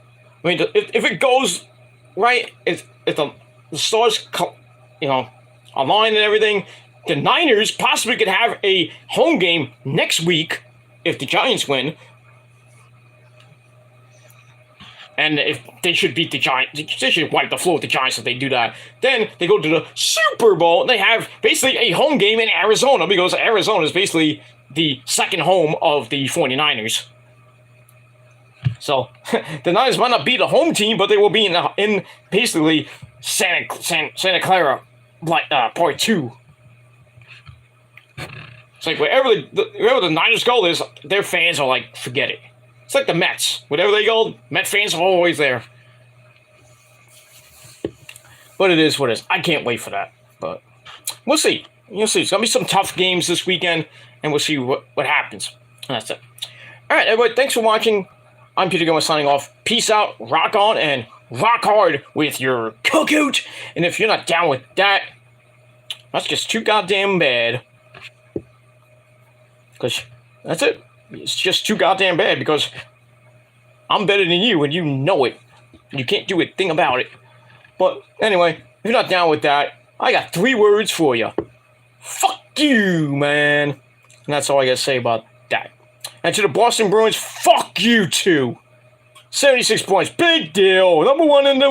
if it goes right, if the stars, align and everything, the Niners possibly could have a home game next week if the Giants win. And if they should beat the Giants, they should wipe the floor with the Giants if they do that. Then they go to the Super Bowl, and they have basically a home game in Arizona, because Arizona is basically the second home of the 49ers. So, the Niners might not be the home team, but they will be in basically Santa Clara Part 2. It's like wherever the Niners go, their fans are like, forget it. It's like the Mets. Wherever they go, Met fans are always there. But it is what it is. I can't wait for that. But we'll see. You'll see. It's going to be some tough games this weekend, and we'll see what happens. And that's it. All right, everybody. Thanks for watching. I'm Peter Gilmore signing off. Peace out. Rock on and rock hard with your cookoot. And if you're not down with that, That's just too goddamn bad. Because that's it. It's just too goddamn bad because I'm better than you and you know it. You can't do a thing about it. But anyway, if you're not down with that, I got 3 words for you. Fuck you, man. And that's all I gotta say about that. And to the Boston Bruins, fuck you too. 76 points, big deal. Number one in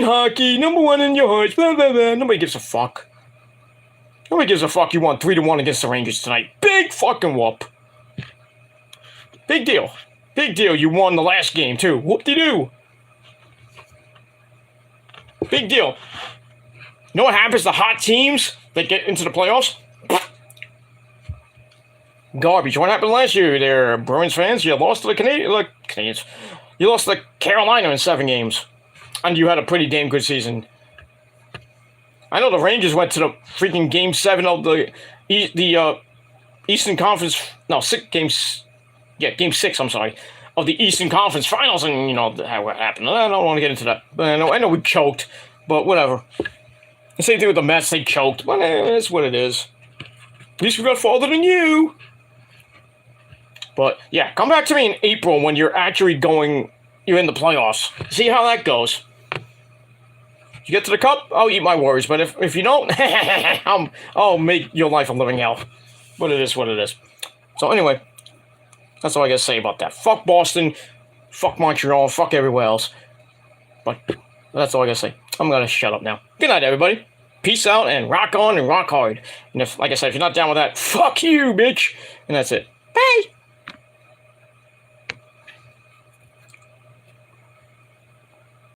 hockey, number one in your hearts. Blah, blah, blah. Nobody gives a fuck. Nobody gives a fuck. You won 3-1 against the Rangers tonight. Big fucking whoop. Big deal. Big deal. You won the last game too. Whoop-de-doo. Big deal. You know what happens to hot teams that get into the playoffs? Garbage. What happened last year there, Bruins fans? You lost to the Canadians. You lost to Carolina in 7 games. And you had a pretty damn good season. I know the Rangers went to the freaking Game 7 of the Eastern Conference... No, 6 games... Yeah, Game 6, I'm sorry. Of the Eastern Conference Finals, and you know how it happened. I don't want to get into that. But I know we choked, but whatever. The same thing with the Mets, they choked. But it's what it is. At least we got farther than you. But yeah, come back to me in April when you're actually you're in the playoffs. See how that goes. You get to the cup, I'll eat my words. But if you don't, I'll make your life a living hell. But it is what it is. So anyway, that's all I gotta say about that. Fuck Boston, fuck Montreal, fuck everywhere else. But that's all I gotta say. I'm gonna shut up now. Good night, everybody. Peace out and rock on and rock hard. And if, like I said, if you're not down with that, fuck you, bitch. And that's it.